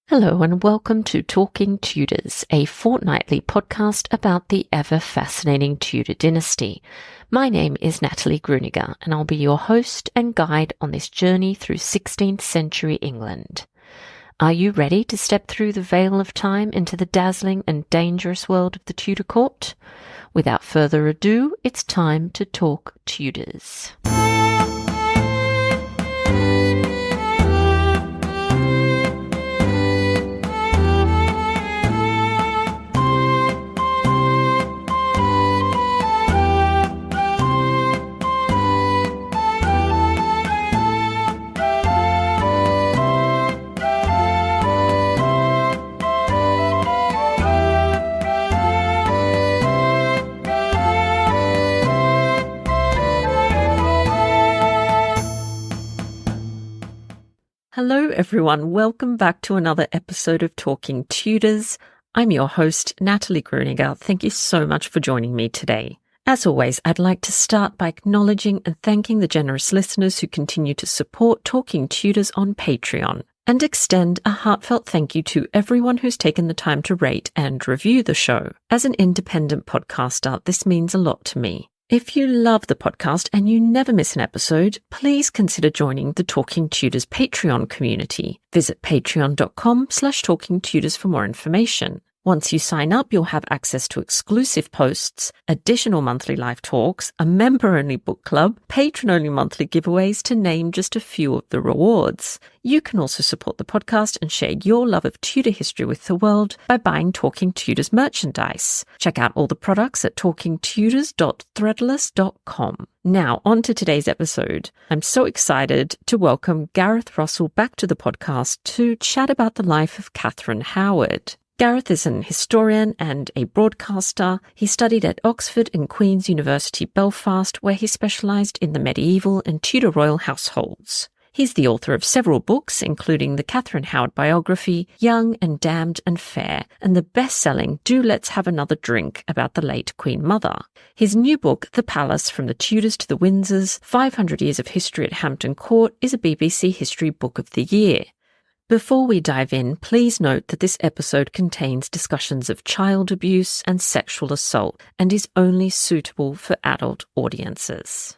Hello and welcome to Talking Tudors, a fortnightly podcast about the ever-fascinating Tudor dynasty. My name is Natalie Grueninger and I'll be your host and guide on this journey through 16th century England. Are you ready to step through the veil of time into the dazzling and dangerous world of the Tudor court? Without further ado, it's time to talk Tudors. Hello everyone, welcome back to another episode of Talking Tudors. I'm your host, Natalie Grueninger. Thank you so much for joining me today. As always, I'd like to start by acknowledging and thanking the generous listeners who continue to support Talking Tudors on Patreon, and extend a heartfelt thank you to everyone who's taken the time to rate and review the show. As an independent podcaster, this means a lot to me. If you love the podcast and you never miss an episode, please consider joining the Talking Tudors Patreon community. Visit patreon.com/talkingtudors for more information. Once you sign up, you'll have access to exclusive posts, additional monthly live talks, a member-only book club, patron-only monthly giveaways, to name just a few of the rewards. You can also support the podcast and share your love of Tudor history with the world by buying Talking Tudors merchandise. Check out all the products at talkingtudors.threadless.com. Now, on to today's episode. I'm so excited to welcome Gareth Russell back to the podcast to chat about the life of Catherine Howard. Gareth is an historian and a broadcaster. He studied at Oxford and Queen's University Belfast, where he specialised in the medieval and Tudor royal households. He's the author of several books, including the Catherine Howard biography, Young and Damned and Fair, and the best-selling Do Let's Have Another Drink about the late Queen Mother. His new book, The Palace, From the Tudors to the Windsors, 500 Years of History at Hampton Court, is a BBC History Book of the Year. Before we dive in, please note that this episode contains discussions of child abuse and sexual assault and is only suitable for adult audiences.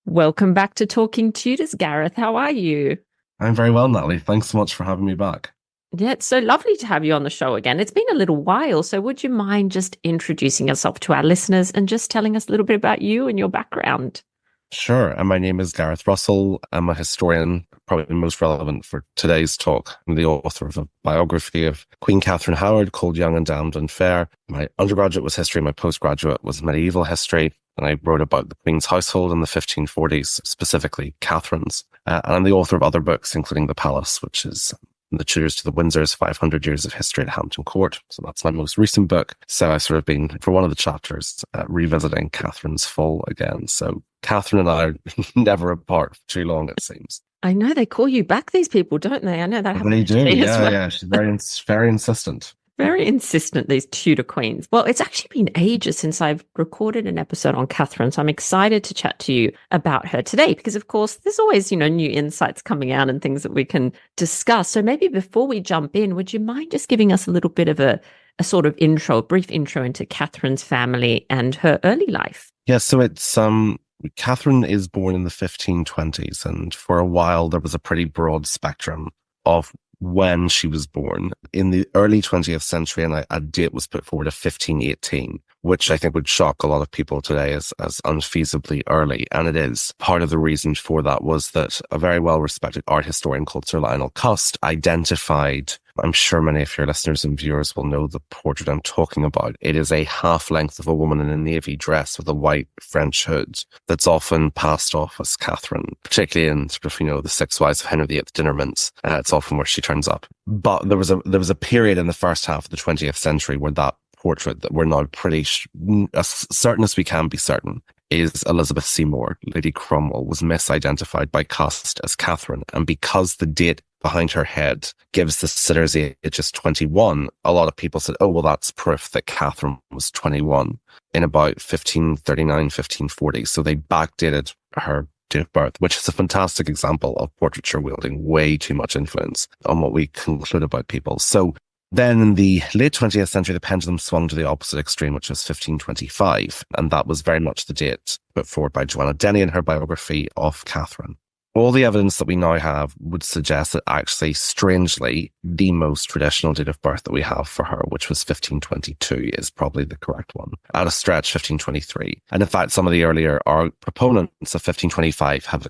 Welcome back to Talking Tudors, Gareth. How are you? I'm very well, Natalie. Thanks so much for having me back. Yeah, it's so lovely to have you on the show again. It's been a little while, so would you mind just introducing yourself to our listeners and just telling us a little bit about you and your background? Sure. And my name is Gareth Russell. I'm a historian, probably most relevant for today's talk. I'm the author of a biography of Queen Catherine Howard called Young and Damned and Fair. My undergraduate was history, my postgraduate was medieval history, and I wrote about the Queen's household in the 1540s, specifically Catherine's. And I'm the author of other books, including The Palace, which is The Tudors to the Windsors, 500 Years of History at Hampton Court. So that's my most recent book. So I've sort of been, for one of the chapters, revisiting Catherine's fall again. So Catherine and I are never apart for too long, it seems. I know they call you back, these people, don't they? I know that happens. They do, yeah. She's very insistent. Very insistent, these Tudor queens. Well, it's actually been ages since I've recorded an episode on Catherine, so I'm excited to chat to you about her today because, of course, there's always, new insights coming out and things that we can discuss. So maybe before we jump in, would you mind just giving us a little bit of a sort of intro, a brief intro into Catherine's family and her early life? Yeah, so it's Catherine is born in the 1520s, and for a while there was a pretty broad spectrum of when she was born. In the early 20th century, and a date was put forward of 1518, which I think would shock a lot of people today as unfeasibly early. And it is. Part of the reason for that was that a very well-respected art historian called Sir Lionel Cust identified, I'm sure many of your listeners and viewers will know the portrait I'm talking about. It is a half length of a woman in a navy dress with a white French hood that's often passed off as Catherine, particularly in sort of, the Six Wives of Henry VIII dinner mints. It's often where she turns up. But there was a period in the first half of the 20th century where that portrait that we're now pretty as certain as we can be certain is Elizabeth Seymour, Lady Cromwell, was misidentified by Cust as Catherine. And because the date behind her head gives the sitter's age as 21, a lot of people said, oh, well, that's proof that Catherine was 21 in about 1539, 1540. So they backdated her date of birth, which is a fantastic example of portraiture wielding way too much influence on what we conclude about people. So then in the late 20th century, the pendulum swung to the opposite extreme, which was 1525. And that was very much the date put forward by Joanna Denny in her biography of Catherine. All the evidence that we now have would suggest that actually, strangely, the most traditional date of birth that we have for her, which was 1522, is probably the correct one. At a stretch, 1523. And in fact, some of the earlier proponents of 1525 have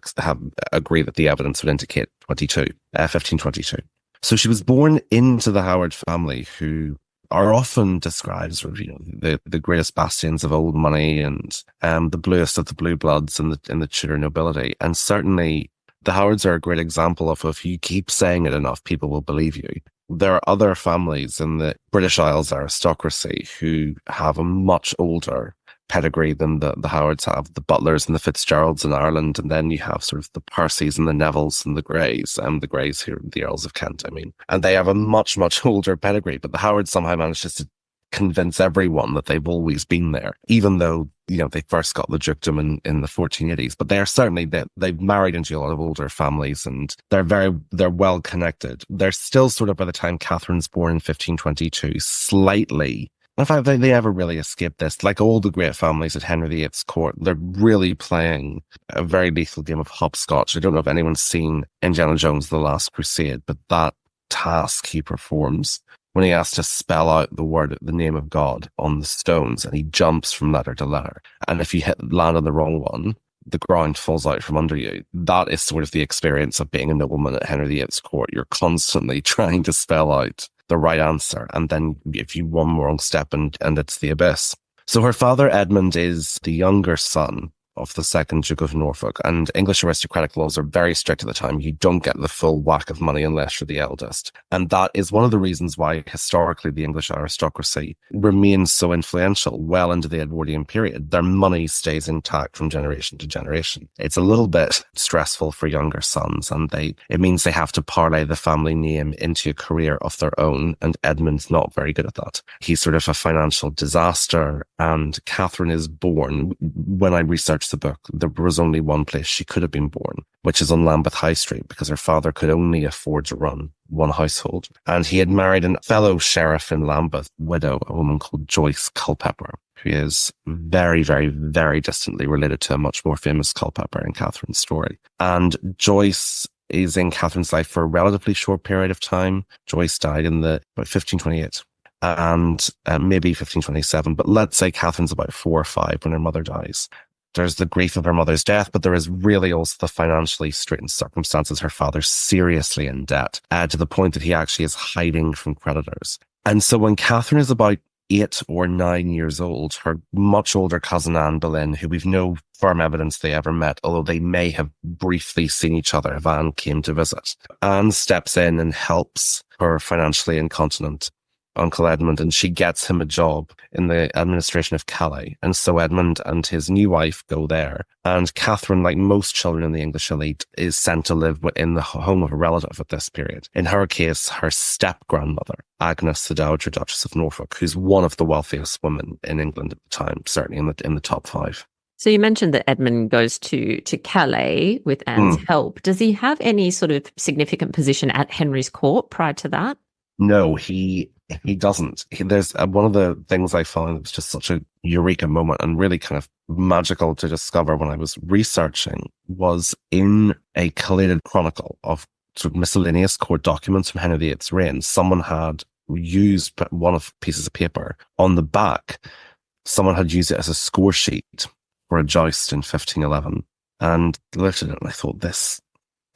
agreed that the evidence would indicate 1522. So she was born into the Howard family, who are often described as, the greatest bastions of old money and the bluest of the blue bloods in the Tudor nobility. And certainly the Howards are a great example of, if you keep saying it enough, people will believe you. There are other families in the British Isles aristocracy who have a much older pedigree than the Howards have. The Butlers and the Fitzgeralds in Ireland, and then you have sort of the Percys and the Nevilles and the Greys, the Greys here, the Earls of Kent, and they have a much, much older pedigree, but the Howards somehow manages to convince everyone that they've always been there, even though, they first got the dukedom in the 1480s. But they're certainly, they've married into a lot of older families, and they're well connected. They're still sort of, by the time Catherine's born in 1522, slightly, in fact, they never really escaped this. Like all the great families at Henry VIII's court, they're really playing a very lethal game of hopscotch. I don't know if anyone's seen Indiana Jones: The Last Crusade, but that task he performs when he has to spell out the name of God on the stones, and he jumps from letter to letter. And if you land on the wrong one, the ground falls out from under you. That is sort of the experience of being a nobleman at Henry VIII's court. You're constantly trying to spell out the right answer, and then if you one wrong step and it's the abyss. So her father, Edmund, is the younger son of the second Duke of Norfolk, and English aristocratic laws are very strict at the time. You don't get the full whack of money unless you're the eldest. And that is one of the reasons why historically the English aristocracy remains so influential well into the Edwardian period. Their money stays intact from generation to generation. It's a little bit stressful for younger sons, and it means they have to parlay the family name into a career of their own, and Edmund's not very good at that. He's sort of a financial disaster, and Catherine is born. When I researched the book, there was only one place she could have been born, which is on Lambeth High Street, because her father could only afford to run one household. And he had married a fellow sheriff in Lambeth, widow, a woman called Joyce Culpepper, who is very, very, very distantly related to a much more famous Culpepper in Catherine's story. And Joyce is in Catherine's life for a relatively short period of time. Joyce died in about 1528. And maybe 1527, but let's say Catherine's about 4 or 5 when her mother dies. There's the grief of her mother's death, but there is really also the financially straitened circumstances. Her father's seriously in debt, to the point that he actually is hiding from creditors. And so when Catherine is about 8 or 9 years old, her much older cousin Anne Boleyn, who we've no firm evidence they ever met, although they may have briefly seen each other if Anne came to visit, Anne steps in and helps her financially incontinent Uncle Edmund, and she gets him a job in the administration of Calais. And so Edmund and his new wife go there. And Catherine, like most children in the English elite, is sent to live in the home of a relative at this period. In her case, her step-grandmother, Agnes, the Dowager Duchess of Norfolk, who's one of the wealthiest women in England at the time, certainly in the top 5. So you mentioned that Edmund goes to Calais with Anne's help. Does he have any sort of significant position at Henry's court prior to that? No, he doesn't. There's one of the things I found that was just such a eureka moment and really kind of magical to discover when I was researching, was in a collated chronicle of sort of miscellaneous court documents from Henry VIII's reign. Someone had used one of pieces of paper on the back. Someone had used it as a score sheet for a joust in 1511, and looked at it and I thought,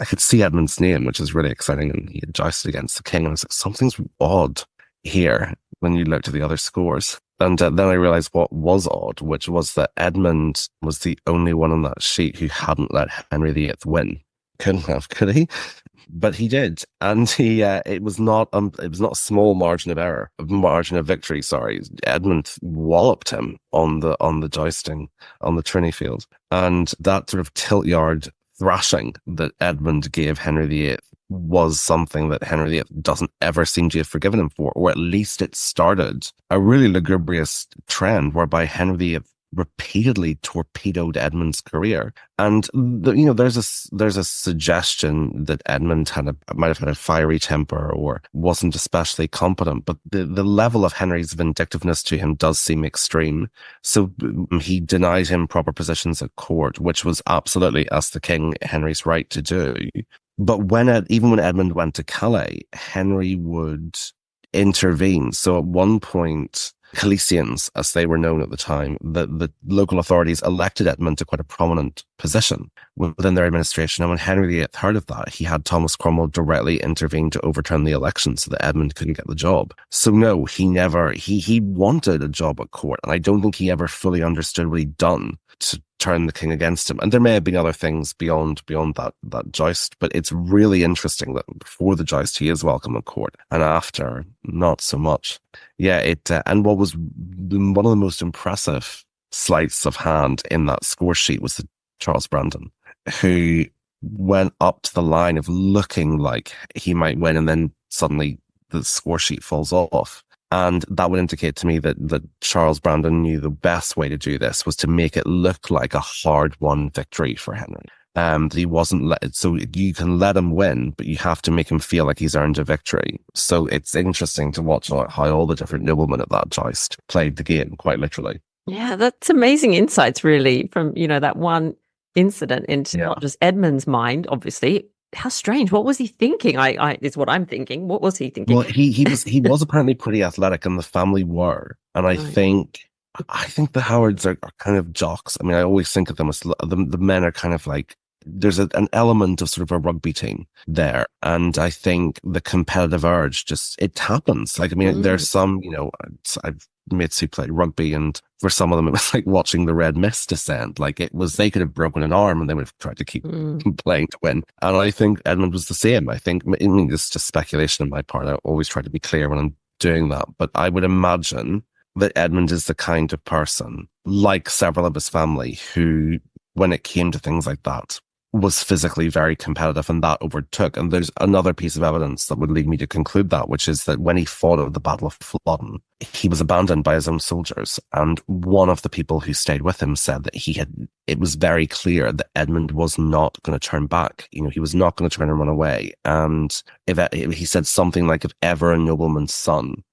I could see Edmund's name, which is really exciting, and he had jousted against the king, and I was like, something's odd here when you looked at the other scores. And then I realized what was odd, which was that Edmund was the only one on that sheet who hadn't let Henry VIII win. Couldn't have, could he? But he did, and it was not a small margin of victory. Sorry, Edmund walloped him on the jousting on the tourney field, and that sort of tilt yard thrashing that Edmund gave Henry VIII was something that Henry VIII doesn't ever seem to have forgiven him for, or at least it started a really lugubrious trend whereby Henry VIII repeatedly torpedoed Edmund's career. And there's a suggestion that Edmund might have had a fiery temper or wasn't especially competent, but the level of Henry's vindictiveness to him does seem extreme. So he denied him proper positions at court, which was absolutely, as the king, Henry's right to do. But even when Edmund went to Calais, Henry would intervene. So at one point, Calicians, as they were known at the time, the local authorities elected Edmund to quite a prominent position within their administration. And when Henry VIII heard of that, he had Thomas Cromwell directly intervene to overturn the election so that Edmund couldn't get the job. So no, he wanted a job at court. And I don't think he ever fully understood what he'd done to turn the king against him. And there may have been other things beyond that joust, but it's really interesting that before the joust, he is welcome at court, and after, not so much. Yeah, and what was one of the most impressive sleights of hand in that score sheet was Charles Brandon, who went up to the line of looking like he might win, and then suddenly the score sheet falls off. And that would indicate to me that Charles Brandon knew the best way to do this was to make it look like a hard-won victory for Henry. He wasn't so you can let him win, but you have to make him feel like he's earned a victory. So it's interesting to watch how all the different noblemen at that joust played the game, quite literally. Yeah, that's amazing insights, really, from that one incident into not just Edmund's mind, obviously. How strange. What was he thinking? I is what I'm thinking. What was he thinking? Well, he was apparently pretty athletic, and the family were. And I think the Howards are kind of jocks. I mean, I always think of them as the men are kind of like, there's an element of sort of a rugby team there. And I think the competitive urge it happens. Like, I mean, there's some, I've mates who played rugby, and for some of them, it was like watching the red mist descend. Like, they could have broken an arm and they would have tried to keep playing to win. And I think Edmund was the same. I mean, it's just speculation on my part. I always try to be clear when I'm doing that. But I would imagine that Edmund is the kind of person, like several of his family, who, when it came to things like that, was physically very competitive, and that overtook. And there's another piece of evidence that would lead me to conclude that, which is that when he fought at the Battle of Flodden, he was abandoned by his own soldiers. And one of the people who stayed with him said that it was very clear that Edmund was not going to turn back. He was not going to turn and run away. And he said something like, if ever a nobleman's son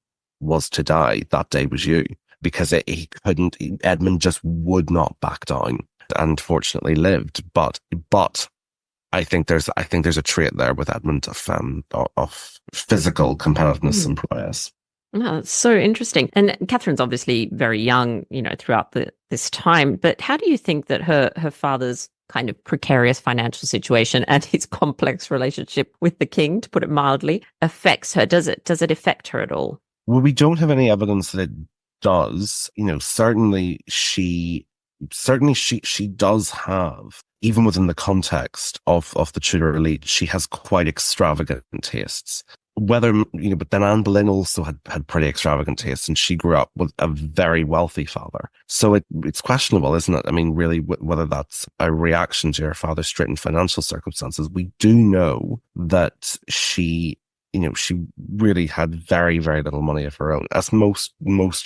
was to die, that day was you, because Edmund just would not back down. And fortunately lived, but I think there's a trait there with Edmund of physical competitiveness and prowess. No, that's so interesting. And Catherine's obviously very young, throughout this time. But how do you think that her father's kind of precarious financial situation and his complex relationship with the king, to put it mildly, affects her? Does it affect her at all? Well, we don't have any evidence that it does. Certainly she does have, even within the context of the Tudor elite, she has quite extravagant tastes. But then Anne Boleyn also had pretty extravagant tastes, and she grew up with a very wealthy father. So it's questionable, isn't it? I mean, really, whether that's a reaction to her father's straitened financial circumstances. We do know that she really had very, very little money of her own, as most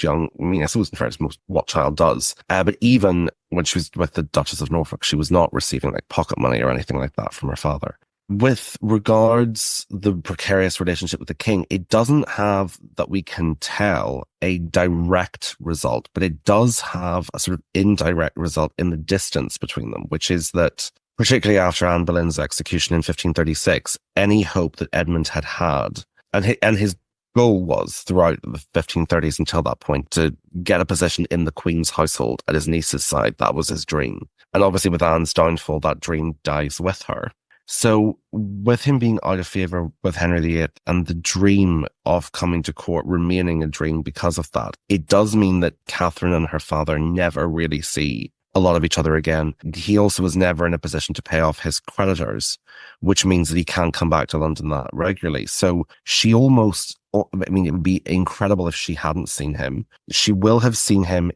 young, I suppose in fairness, what child does. But even when she was with the Duchess of Norfolk, she was not receiving like pocket money or anything like that from her father. With regards the precarious relationship with the king, it doesn't have, that we can tell, a direct result, but it does have a sort of indirect result in the distance between them, which is that, particularly after Anne Boleyn's execution in 1536, any hope that Edmund had, and his goal was throughout the 1530s until that point to get a position in the Queen's household at his niece's side. That was his dream. And obviously with Anne's downfall, that dream dies with her. So with him being out of favour with Henry VIII and the dream of coming to court remaining a dream because of that, it does mean that Catherine and her father never really see a lot of each other again. He also was never in a position to pay off his creditors, which means that he can't come back to London that regularly. So she almost, it would be incredible if she hadn't seen him. She will have seen him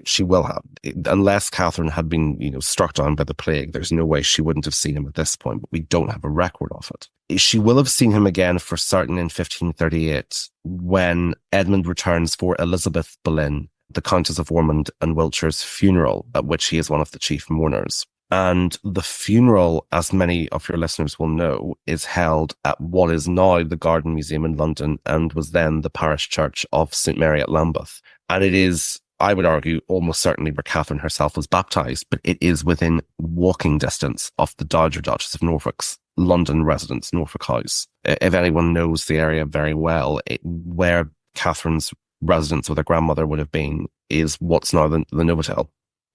she will have, unless Catherine had been, struck down by the plague. There's no way she wouldn't have seen him at this point, but we don't have a record of it. She will have seen him again for certain in 1538 when Edmund returns for Elizabeth Boleyn the Countess of Ormond and Wiltshire's funeral, at which he is one of the chief mourners. And the funeral, as many of your listeners will know, is held at what is now the Garden Museum in London and was then the parish church of St. Mary at Lambeth. And it is, I would argue, almost certainly where Catherine herself was baptised, but it is within walking distance of the Dowager Duchess of Norfolk's London residence, Norfolk House. If anyone knows the area very well, where Catherine's residence with her grandmother would have been is what's now the Novotel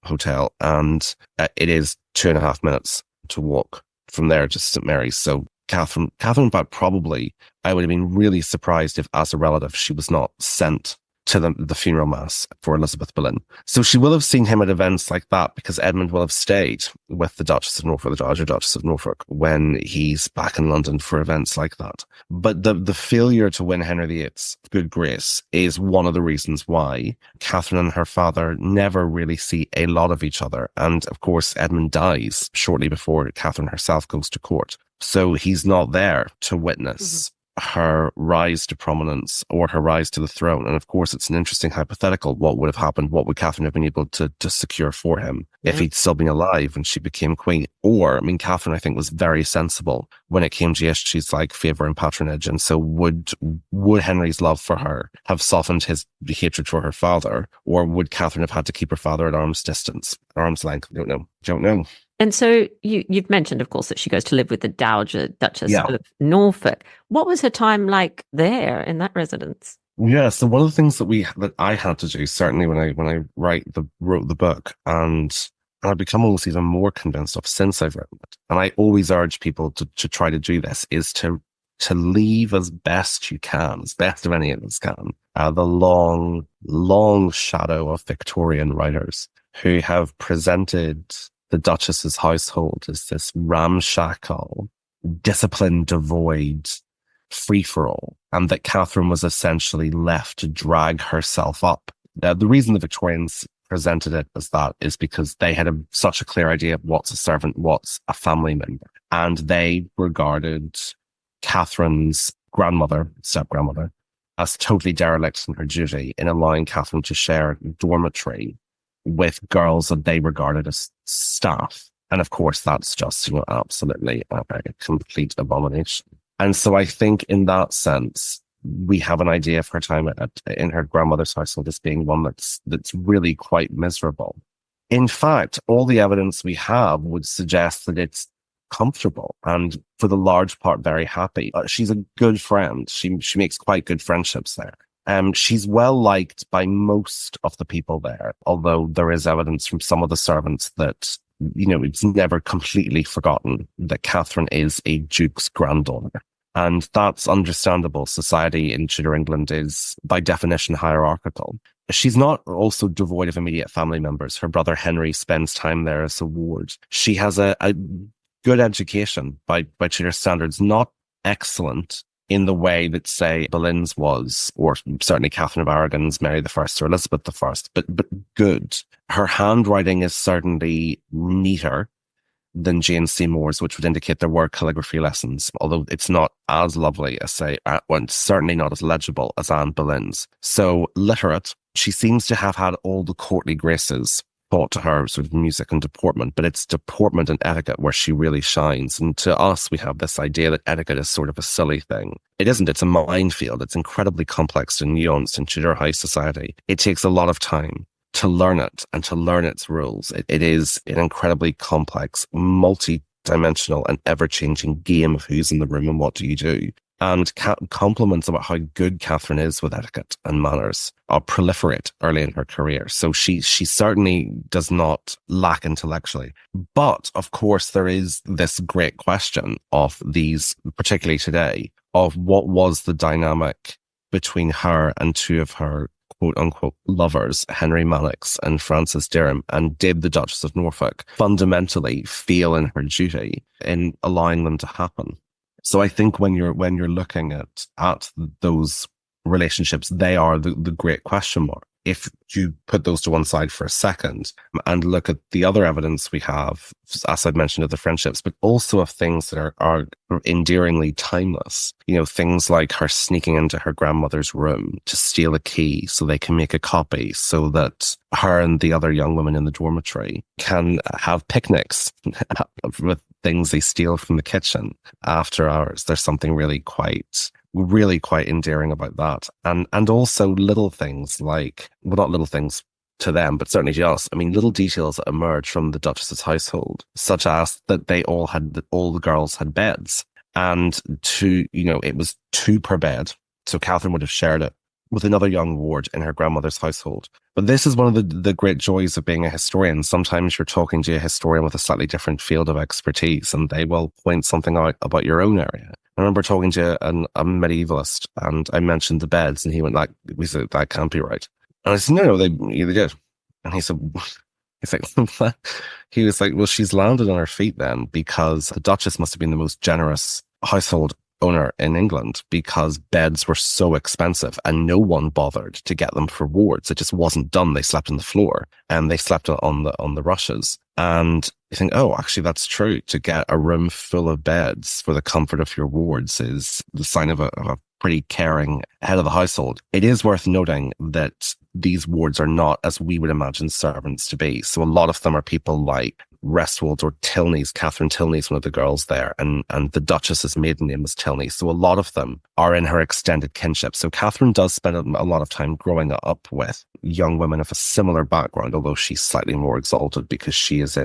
Hotel, and it is 2.5 minutes to walk from there to St. Mary's. So Catherine, but probably, I would have been really surprised if, as a relative, she was not sent to the funeral mass for Elizabeth Boleyn. So she will have seen him at events like that because Edmund will have stayed with the Duchess of Norfolk, the Dowager Duchess of Norfolk, when he's back in London for events like that. But the failure to win Henry VIII's good grace is one of the reasons why Catherine and her father never really see a lot of each other. And of course, Edmund dies shortly before Catherine herself goes to court. So he's not there to witness her rise to prominence or her rise to the throne. And of course, it's an interesting hypothetical. What would have happened? What would Catherine have been able to secure for him if he'd still been alive when she became queen? Or, I mean, Catherine, I think, was very sensible when it came to issues like favour and patronage. And so would Henry's love for her have softened his hatred for her father? Or would Catherine have had to keep her father at arm's distance, arm's length? Don't know. And so you've mentioned, of course, that she goes to live with the Dowager Duchess of Norfolk. What was her time like there in that residence? Yeah, so one of the things that I had to do, certainly when I wrote the book, and I've become almost even more convinced of since I've written it, and I always urge people to try to do this, is to leave as best you can, as best of any of us can, the long, long shadow of Victorian writers who have presented the Duchess's household as this ramshackle, discipline devoid free-for-all, and that Catherine was essentially left to drag herself up. The reason the Victorians presented it as that is because they had such a clear idea of what's a servant, what's a family member, and they regarded Catherine's step-grandmother, as totally derelict in her duty in allowing Catherine to share a dormitory with girls that they regarded as staff. And of course, that's just, absolutely a complete abomination. And so I think in that sense, we have an idea of her time in her grandmother's household as being one that's really quite miserable. In fact, all the evidence we have would suggest that it's comfortable and for the large part very happy. She's a good friend. She makes quite good friendships there. She's well liked by most of the people there, although there is evidence from some of the servants that, it's never completely forgotten that Catherine is a duke's granddaughter. And that's understandable. Society in Tudor England is, by definition, hierarchical. She's not also devoid of immediate family members. Her brother Henry spends time there as a ward. She has a good education by Tudor standards, not excellent in the way that, say, Boleyn's was, or certainly Catherine of Aragon's, Mary I, or Elizabeth I, but good. Her handwriting is certainly neater than Jane Seymour's, which would indicate there were calligraphy lessons, although it's not as lovely as, say, certainly not as legible as Anne Boleyn's. So literate, she seems to have had all the courtly graces taught to her, sort of music and deportment, but it's deportment and etiquette where she really shines. And to us, we have this idea that etiquette is sort of a silly thing. It isn't. It's a minefield. It's incredibly complex and nuanced in Tudor high society. It takes a lot of time to learn it and to learn its rules. It is an incredibly complex, multi-dimensional and ever-changing game of who's in the room and what do you do. And compliments about how good Catherine is with etiquette and manners proliferate early in her career. So she certainly does not lack intellectually. But of course, there is this great question of these, particularly today, of what was the dynamic between her and two of her quote unquote lovers, Henry Mannox and Frances Dereham, and did the Duchess of Norfolk fundamentally feel in her duty in allowing them to happen? So I think when you're looking at those relationships, they are the great question mark. if you put those to one side for a second and look at the other evidence we have, as I've mentioned, of the friendships, but also of things that are endearingly timeless, things like her sneaking into her grandmother's room to steal a key so they can make a copy so that her and the other young women in the dormitory can have picnics with things they steal from the kitchen after hours. There's something really quite endearing about that. And also little things like, well, not little things to them, but certainly to us. I mean, little details that emerge from the Duchess's household, such as that all the girls had beds, and it was two per bed. So Catherine would have shared it with another young ward in her grandmother's household. But this is one of the great joys of being a historian. Sometimes you're talking to a historian with a slightly different field of expertise, and they will point something out about your own area. I remember talking to a medievalist, and I mentioned the beds, and he went, we said, that can't be right. And I said, no, they did. And he said, he was like, well, she's landed on her feet then, because the Duchess must have been the most generous household owner in England, because beds were so expensive and no one bothered to get them for wards. It just wasn't done. They slept on the floor and they slept on the rushes. And you think, oh, actually, that's true. To get a room full of beds for the comfort of your wards is the sign of a pretty caring head of the household. It is worth noting that these wards are not as we would imagine servants to be. So a lot of them are people like Restwolds or Tilneys. Catherine Tilney's one of the girls there, and the Duchess's maiden name was Tilney. So a lot of them are in her extended kinship. So Catherine does spend a lot of time growing up with young women of a similar background, although she's slightly more exalted because she's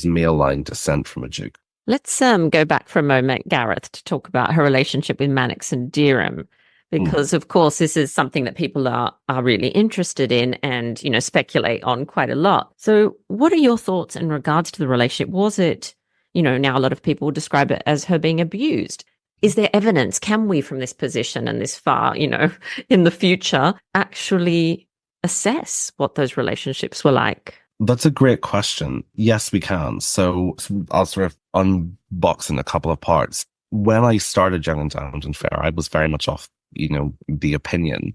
male line descent from a duke. Let's go back for a moment, Gareth, to talk about her relationship with Mannox and Dereham, because of course this is something that people are really interested in and, speculate on quite a lot. So what are your thoughts in regards to the relationship? Was it, now a lot of people describe it as her being abused. Is there evidence? Can we, from this position and this far, in the future, actually assess what those relationships were like? That's a great question. Yes, we can. So I'll sort of unbox in a couple of parts. When I started Young and Damned and Fair, I was very much off, the opinion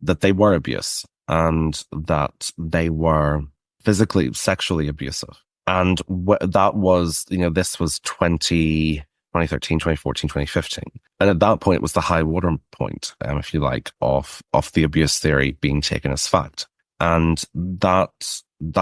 that they were abuse and that they were physically, sexually abusive. And that was, this was 2013, 2014, 2015. And at that point, it was the high water point, if you like, of the abuse theory being taken as fact. And that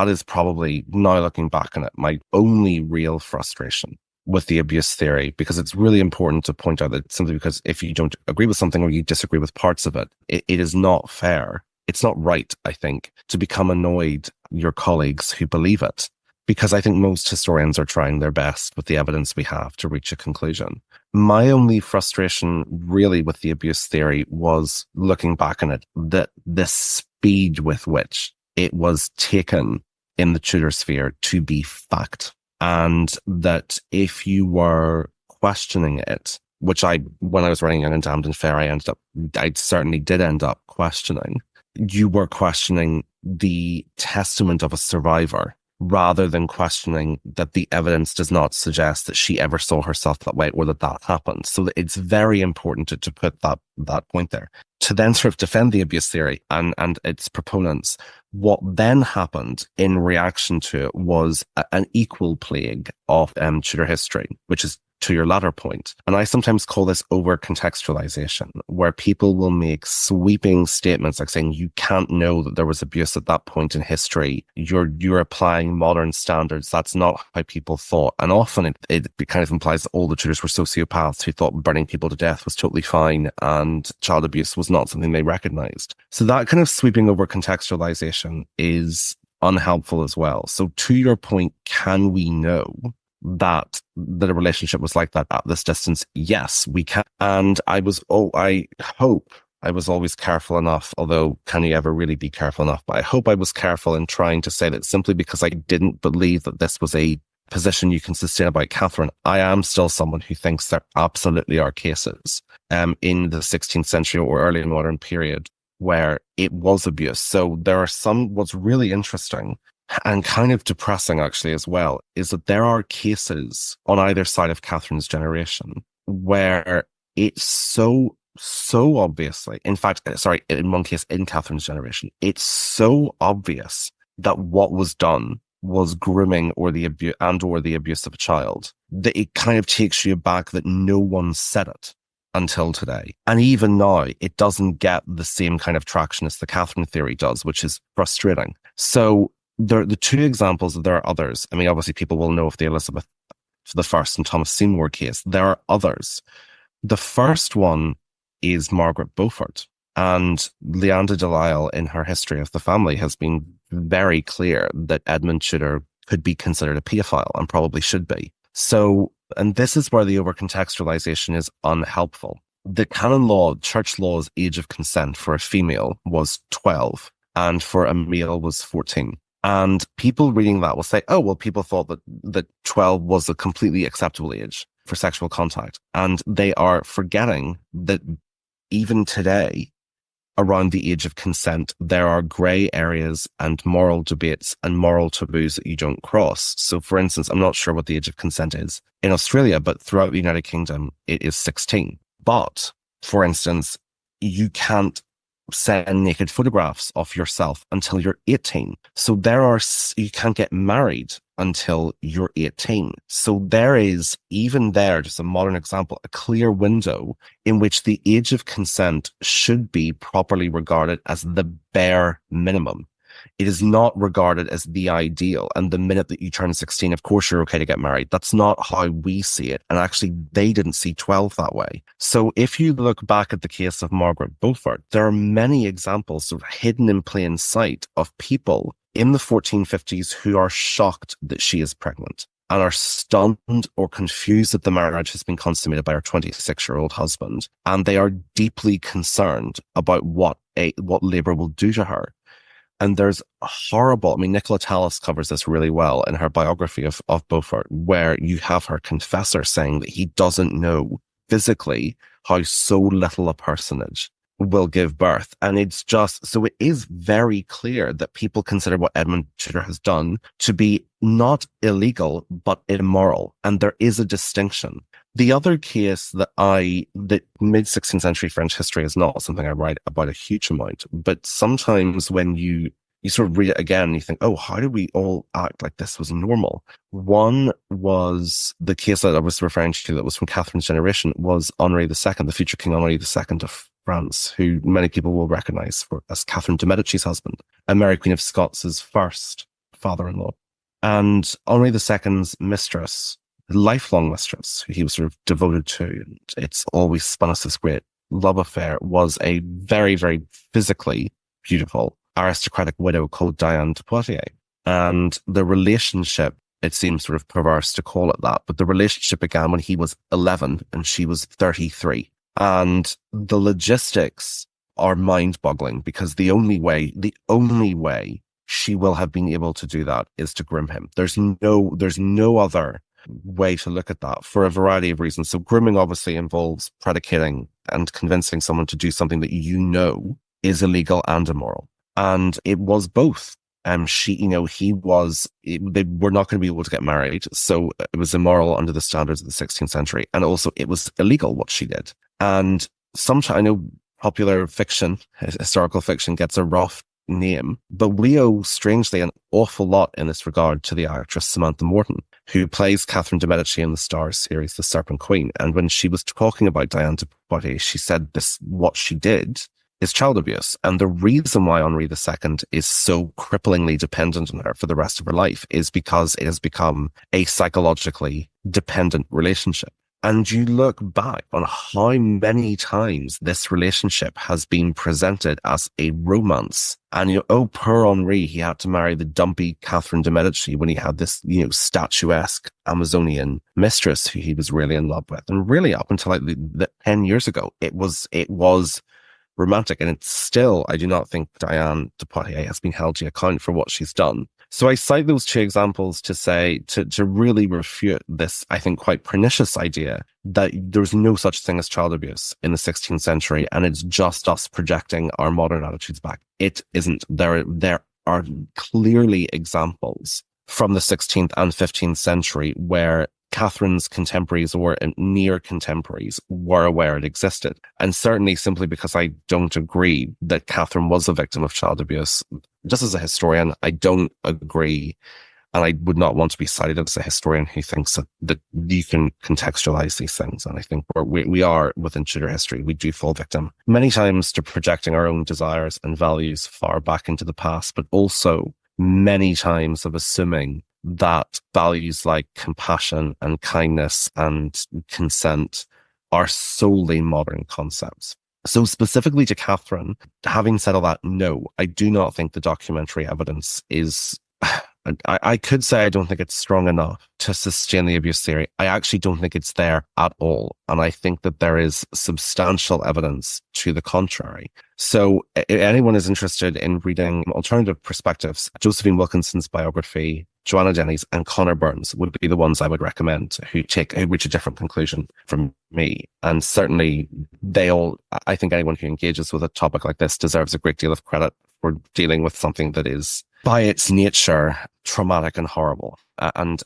is probably, now looking back on it, my only real frustration with the abuse theory, because it's really important to point out that simply because if you don't agree with something or you disagree with parts of it, it is not fair. It's not right, I think, to become annoyed your colleagues who believe it, because I think most historians are trying their best with the evidence we have to reach a conclusion. My only frustration really with the abuse theory was, looking back on it, that the speed with which it was taken in the Tudor sphere to be fact. And that if you were questioning it, which when I was writing Young and Damned and Fair, I certainly did end up questioning. You were questioning the testament of a survivor rather than questioning that the evidence does not suggest that she ever saw herself that way or that happened. So it's very important to put that point there. To then sort of defend the abuse theory and its proponents, what then happened in reaction to it was an equal plague of Tudor history, which is to your latter point. And I sometimes call this over-contextualization, where people will make sweeping statements like saying you can't know that there was abuse at that point in history. You're applying modern standards. That's not how people thought. And often it kind of implies that all the Tudors were sociopaths who thought burning people to death was totally fine and child abuse was not something they recognized. So that kind of sweeping over-contextualization is unhelpful as well. So to your point, can we know that a relationship was like that at this distance? Yes, we can. And I hope I was always careful enough, although can you ever really be careful enough? But I hope I was careful in trying to say that simply because I didn't believe that this was a position you can sustain about Catherine, I am still someone who thinks there absolutely are cases in the 16th century or early modern period where it was abuse. So there are what's really interesting and kind of depressing actually as well, is that there are cases on either side of Catherine's generation where it's so so obviously, in fact, sorry, in one case, in Catherine's generation, it's so obvious that what was done was grooming or the abuse of a child, that it kind of takes you aback that no one said it until today. And even now, it doesn't get the same kind of traction as the Catherine theory does, which is frustrating. So there are the two examples. There are others. I mean, obviously people will know of the Elizabeth I and Thomas Seymour case. There are others. The first one is Margaret Beaufort. And Leanda de Lisle, in her history of the family, has been very clear that Edmund Tudor could be considered a paedophile and probably should be. So, and this is where the over-contextualization is unhelpful. The canon law, church law's age of consent for a female was 12 and for a male was 14. And people reading that will say, oh, well, people thought that 12 was a completely acceptable age for sexual contact. And they are forgetting that even today, around the age of consent, there are grey areas and moral debates and moral taboos that you don't cross. So, for instance, I'm not sure what the age of consent is in Australia, but throughout the United Kingdom, it is 16. But, for instance, you can't send naked photographs of yourself until you're 18. So you can't get married until you're 18. So there is, even there, just a modern example, a clear window in which the age of consent should be properly regarded as the bare minimum. It is not regarded as the ideal. And the minute that you turn 16, of course, you're okay to get married. That's not how we see it. And actually, they didn't see 12 that way. So if you look back at the case of Margaret Beaufort, there are many examples sort of hidden in plain sight of people in the 1450s who are shocked that she is pregnant and are stunned or confused that the marriage has been consummated by her 26-year-old husband. And they are deeply concerned about what labour will do to her. And there's a horrible, I mean, Nicola Tallis covers this really well in her biography of Beaufort, where you have her confessor saying that he doesn't know physically how so little a personage will give birth. And it's just, so it is very clear that people consider what Edmund Tudor has done to be not illegal, but immoral. And there is a distinction. The other case that mid-16th century French history is not something I write about a huge amount, but sometimes when you sort of read it again and you think, oh, how do we all act like this was normal? One was the case that I was referring to that was from Catherine's generation was Henry II, the future King Henry II of France, who many people will recognize as Catherine de' Medici's husband, and Mary Queen of Scots' first father-in-law. And Henry II's mistress, lifelong mistress, who he was sort of devoted to, and it's always spun us this great love affair, was a very, very physically beautiful aristocratic widow called Diane de Poitiers. And the relationship, it seems sort of perverse to call it that, but the relationship began when he was 11 and she was 33. And the logistics are mind-boggling because the only way she will have been able to do that is to groom him. There's no other way to look at that for a variety of reasons. So grooming obviously involves predicating and convincing someone to do something that you know is illegal and immoral. And it was both. They were not going to be able to get married. So it was immoral under the standards of the 16th century. And also it was illegal what she did. And sometimes I know popular fiction, historical fiction gets a rough name, but we owe strangely an awful lot in this regard to the actress Samantha Morton, who plays Catherine de' Medici in the Starz series The Serpent Queen. And when she was talking about Diane de Poitiers, she said what she did is child abuse. And the reason why Henri II is so cripplingly dependent on her for the rest of her life is because it has become a psychologically dependent relationship. And you look back on how many times this relationship has been presented as a romance. And, poor Henri, he had to marry the dumpy Catherine de' Medici when he had this, statuesque Amazonian mistress who he was really in love with. And really up until like the 10 years ago, it was romantic. And it's still, I do not think Diane de Poitiers has been held to account for what she's done. So I cite those two examples to say, to really refute this, I think, quite pernicious idea that there's no such thing as child abuse in the 16th century, and it's just us projecting our modern attitudes back. It isn't. There are clearly examples from the 16th and 15th century where Catherine's contemporaries or near contemporaries were aware it existed. And certainly simply because I don't agree that Catherine was a victim of child abuse, just as a historian, I don't agree. And I would not want to be cited as a historian who thinks that you can contextualize these things. And I think we are within Tudor history. We do fall victim many times to projecting our own desires and values far back into the past, but also many times of assuming that values like compassion and kindness and consent are solely modern concepts. So specifically to Catherine, having said all that, no, I do not think the documentary evidence is... I could say I don't think it's strong enough to sustain the abuse theory. I actually don't think it's there at all. And I think that there is substantial evidence to the contrary. So if anyone is interested in reading alternative perspectives, Josephine Wilkinson's biography, Joanna Denny's, and Connor Burns would be the ones I would recommend who reach a different conclusion from me. And certainly I think anyone who engages with a topic like this deserves a great deal of credit for dealing with something that is by its nature traumatic and horrible. And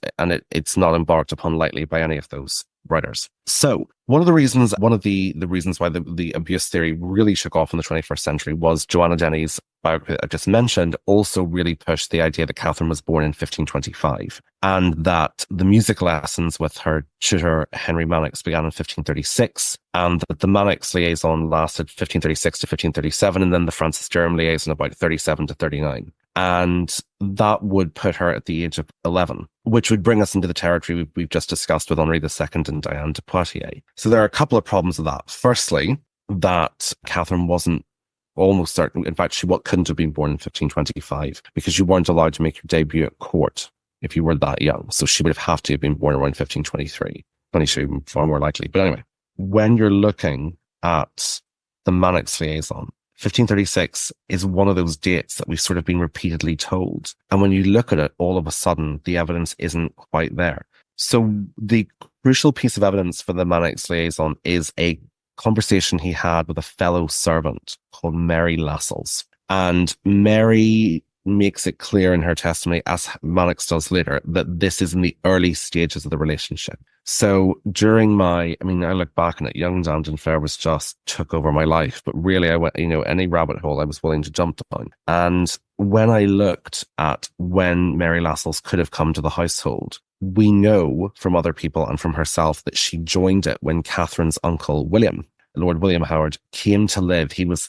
it's not embarked upon lightly by any of those writers. So one of the reasons why the abuse theory really shook off in the 21st century was Joanna Denny's biography I just mentioned also really pushed the idea that Catherine was born in 1525 and that the music lessons with her tutor Henry Mannox began in 1536 and that the Mannox liaison lasted 1536 to 1537 and then the Francis Dereham liaison about 37 to 39. And that would put her at the age of 11, which would bring us into the territory we've just discussed with Henri II and Diane de Poitiers. So there are a couple of problems with that. Firstly, that Catherine wasn't almost certain. In fact, she couldn't have been born in 1525 because you weren't allowed to make your debut at court if you were that young. So she would have to have been born around 1523, 22, far more likely. But anyway, when you're looking at the Mannox liaison, 1536 is one of those dates that we've sort of been repeatedly told. And when you look at it, all of a sudden, the evidence isn't quite there. So the crucial piece of evidence for the Mannox liaison is a conversation he had with a fellow servant called Mary Lascelles. And Mary makes it clear in her testimony, as Mannox does later, that this is in the early stages of the relationship. So during I look back on it, young Damden Fair was just took over my life, but really I went, any rabbit hole I was willing to jump down. And when I looked at when Mary Lascelles could have come to the household, we know from other people and from herself that she joined it when Catherine's uncle, Lord William Howard, came to live. He was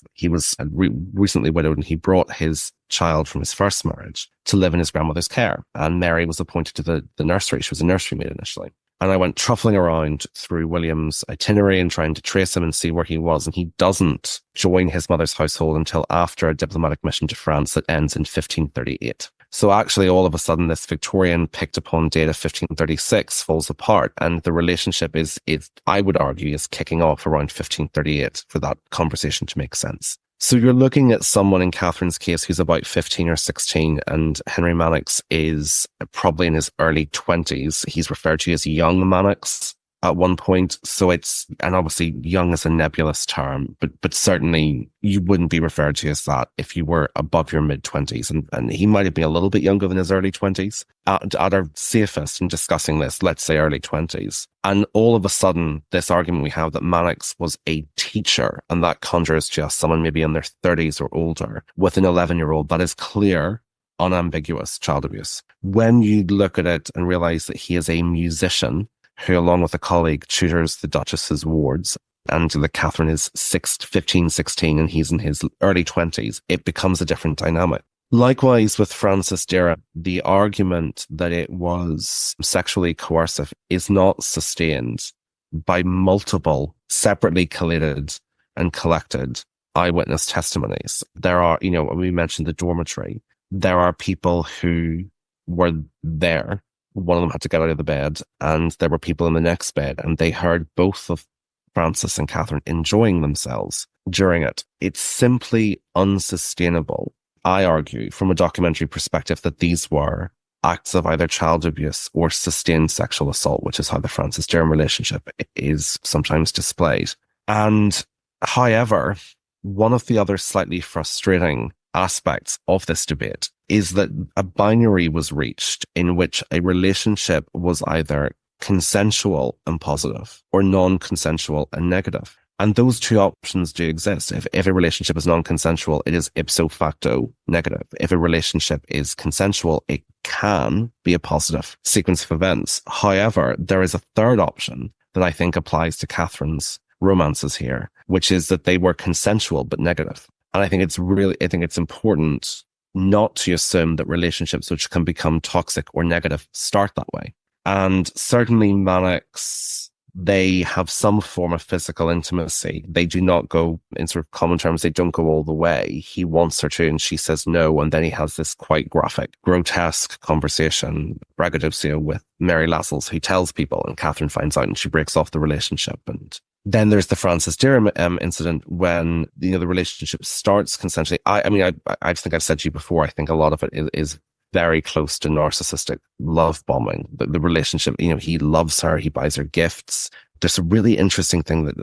recently widowed and he brought his child from his first marriage to live in his grandmother's care. And Mary was appointed to the nursery. She was a nursery maid initially. And I went truffling around through William's itinerary and trying to trace him and see where he was. And he doesn't join his mother's household until after a diplomatic mission to France that ends in 1538. So actually, all of a sudden, this Victorian picked upon date of 1536 falls apart. And the relationship is, I would argue, is kicking off around 1538 for that conversation to make sense. So you're looking at someone in Catherine's case who's about 15 or 16, and Henry Mannox is probably in his early 20s. He's referred to as young Mannox at one point. So and obviously young is a nebulous term, but certainly you wouldn't be referred to as that if you were above your mid-20s. And he might have been a little bit younger than his early 20s. At our safest in discussing this, let's say early 20s. And all of a sudden, this argument we have that Mannox was a teacher, and that conjures just someone maybe in their 30s or older with an 11-year-old, that is clear, unambiguous child abuse. When you look at it and realize that he is a musician who, along with a colleague, tutors the Duchess's wards, and that Catherine is 15, 16, and he's in his early 20s, it becomes a different dynamic. Likewise, with Francis Dereham, the argument that it was sexually coercive is not sustained by multiple separately collated and collected eyewitness testimonies. There are, we mentioned the dormitory. There are people who were there. One of them had to get out of the bed, and there were people in the next bed, and they heard both of Francis and Catherine enjoying themselves during it. It's simply unsustainable, I argue, from a documentary perspective, that these were acts of either child abuse or sustained sexual assault, which is how the Francis Dereham relationship is sometimes displayed. And however, one of the other slightly frustrating aspects of this debate is that a binary was reached in which a relationship was either consensual and positive or non-consensual and negative. And those two options do exist. If a relationship is non-consensual, it is ipso facto negative. If a relationship is consensual, it can be a positive sequence of events. However, there is a third option that I think applies to Catherine's romances here, which is that they were consensual but negative. And I think it's important not to assume that relationships which can become toxic or negative start that way. And certainly Mannox, they have some form of physical intimacy. They do not go, in sort of common terms, they don't go all the way. He wants her to, and she says no. And then he has this quite graphic, grotesque conversation, braggadocio with Mary Lascelles, who tells people, and Catherine finds out and she breaks off the relationship. And then there's the Francis Dereham incident when, the relationship starts consensually. I think I've said to you before, I think a lot of it is very close to narcissistic love bombing. The relationship, he loves her, he buys her gifts. There's a really interesting thing that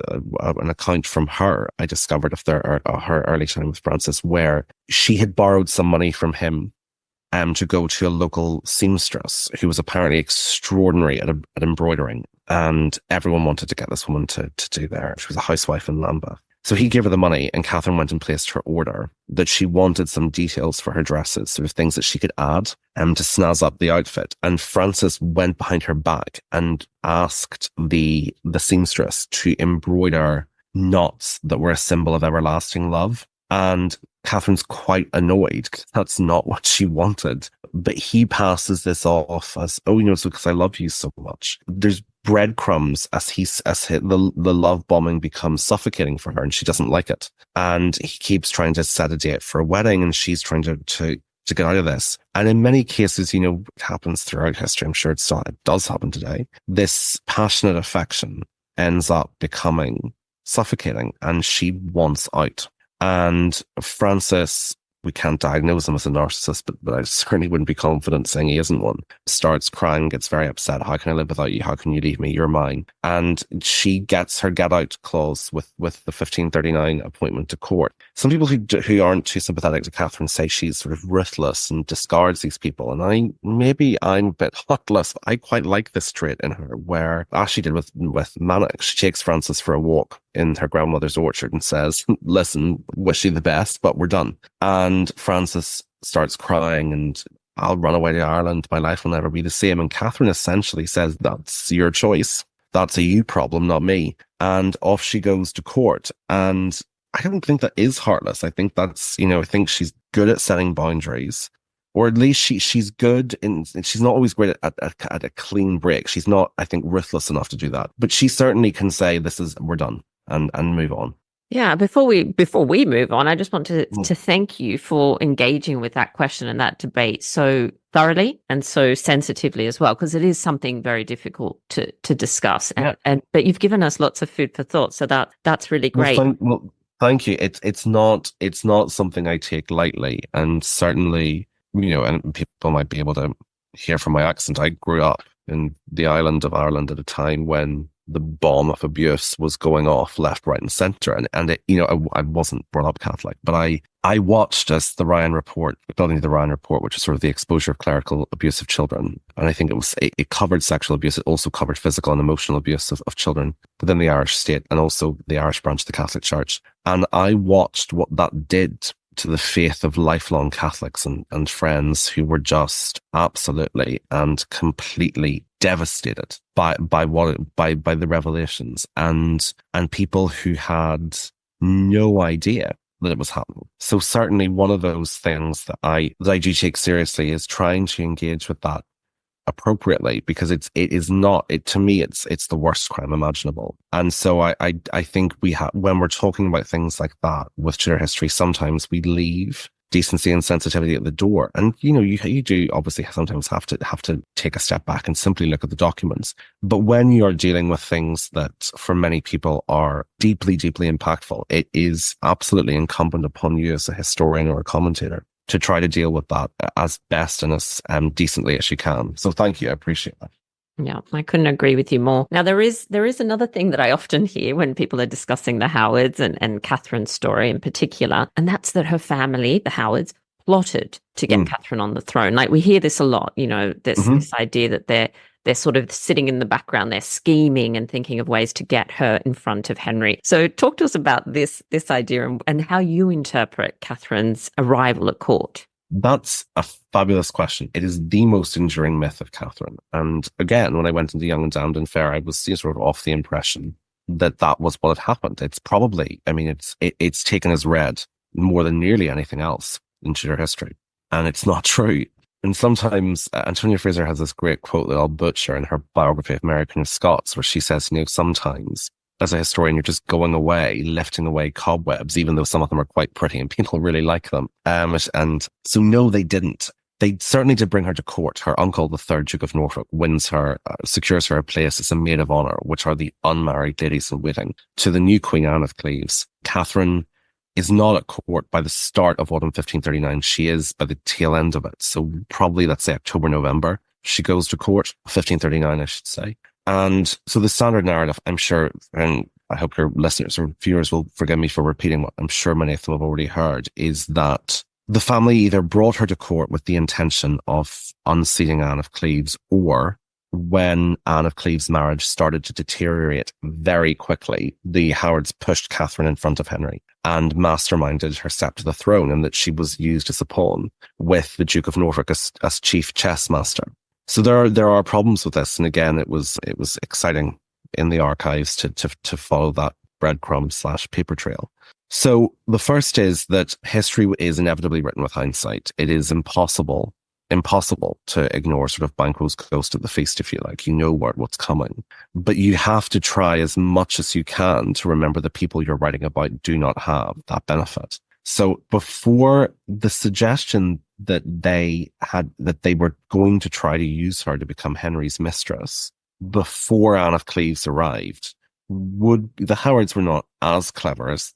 an account from her I discovered of her early time with Francis, where she had borrowed some money from him to go to a local seamstress who was apparently extraordinary at embroidering, and everyone wanted to get this woman to do there. She was a housewife in Lambeth. So he gave her the money, and Catherine went and placed her order that she wanted some details for her dresses, sort of things that she could add to snazz up the outfit. And Francis went behind her back and asked the seamstress to embroider knots that were a symbol of everlasting love. And Catherine's quite annoyed because that's not what she wanted. But he passes this off as, it's because I love you so much. There's breadcrumbs as the love bombing becomes suffocating for her, and she doesn't like it. And he keeps trying to set a date for a wedding, and she's trying to get out of this. And in many cases, it happens throughout history. I'm sure it does happen today. This passionate affection ends up becoming suffocating, and she wants out. And Francis, we can't diagnose him as a narcissist, but I certainly wouldn't be confident saying he isn't one, starts crying, gets very upset. How can I live without you? How can you leave me? You're mine. And she gets her get out clause with the 1539 appointment to court. Some people who aren't too sympathetic to Catherine say she's sort of ruthless and discards these people. And I'm a bit heartless. I quite like this trait in her, where, as she did with Mannox, she takes Francis for a walk in her grandmother's orchard and says, listen, wish you the best, but we're done. And Francis starts crying and, I'll run away to Ireland. My life will never be the same. And Catherine essentially says, that's your choice. That's a you problem, not me. And off she goes to court. And I don't think that is heartless. I think that's, I think she's good at setting boundaries, or at least she's good in, she's not always great at a clean break. She's not, I think, ruthless enough to do that, but she certainly can say, we're done. And move on. Yeah, before we move on, I just want to thank you for engaging with that question and that debate so thoroughly and so sensitively as well, because it is something very difficult to discuss. But you've given us lots of food for thought, so that's really great. Thank you. It's not something I take lightly, and certainly, and people might be able to hear from my accent. I grew up in the island of Ireland at a time when the bomb of abuse was going off left, right, and centre. And it, I wasn't brought up Catholic, but I watched as the Ryan Report, building the Ryan Report, which is sort of the exposure of clerical abuse of children. And I think it covered sexual abuse. It also covered physical and emotional abuse of children within the Irish state and also the Irish branch of the Catholic Church. And I watched what that did to the faith of lifelong Catholics and friends who were just absolutely and completely devastated by the revelations, and people who had no idea that it was happening. So certainly one of those things that I do take seriously is trying to engage with that appropriately, because to me it's the worst crime imaginable. And so I think when we're talking about things like that with Tudor history, sometimes we leave decency and sensitivity at the door. And you do obviously sometimes have to take a step back and simply look at the documents. But when you're dealing with things that for many people are deeply, deeply impactful, it is absolutely incumbent upon you as a historian or a commentator to try to deal with that as best and as decently as you can. So thank you. I appreciate that. Yeah, I couldn't agree with you more. Now, there is another thing that I often hear when people are discussing the Howards and Catherine's story in particular, and that's that her family, the Howards, plotted to get Catherine on the throne. Like, we hear this a lot, this idea that they're sort of sitting in the background, they're scheming and thinking of ways to get her in front of Henry. So talk to us about this idea and how you interpret Catherine's arrival at court. That's a fabulous question. It is the most enduring myth of Catherine. And again, when I went into Young and Damned and Fair, I was sort of off the impression that that was what had happened. It's probably, I mean, it's taken as read more than nearly anything else in Tudor history. And it's not true. And sometimes Antonia Fraser has this great quote that I'll butcher in her biography of Mary Queen of Scots, where she says, sometimes as a historian, you're just going away, lifting away cobwebs, even though some of them are quite pretty and people really like them. And so no, they didn't. They certainly did bring her to court. Her uncle, the third Duke of Norfolk, wins her, secures her a place as a maid of honour, which are the unmarried ladies in waiting, to the new Queen Anne of Cleves. Catherine is not at court by the start of autumn 1539. She is by the tail end of it. So probably, let's say, October, November, she goes to court, 1539, I should say. And so the standard narrative, I'm sure, and I hope your listeners or viewers will forgive me for repeating what I'm sure many of them have already heard, is that the family either brought her to court with the intention of unseating Anne of Cleves, or when Anne of Cleves' marriage started to deteriorate very quickly, the Howards pushed Catherine in front of Henry and masterminded her step to the throne, and that she was used as a pawn with the Duke of Norfolk as chief chess master. So there are problems with this, and again, it was exciting in the archives to follow that breadcrumb / paper trail. So the first is that history is inevitably written with hindsight. It is impossible to ignore sort of Banquo's ghost at the feast, if you like. You know what's coming, but you have to try as much as you can to remember the people you're writing about do not have that benefit. So before the suggestion that they were going to try to use her to become Henry's mistress, before Anne of Cleves arrived, the Howards were not as clever as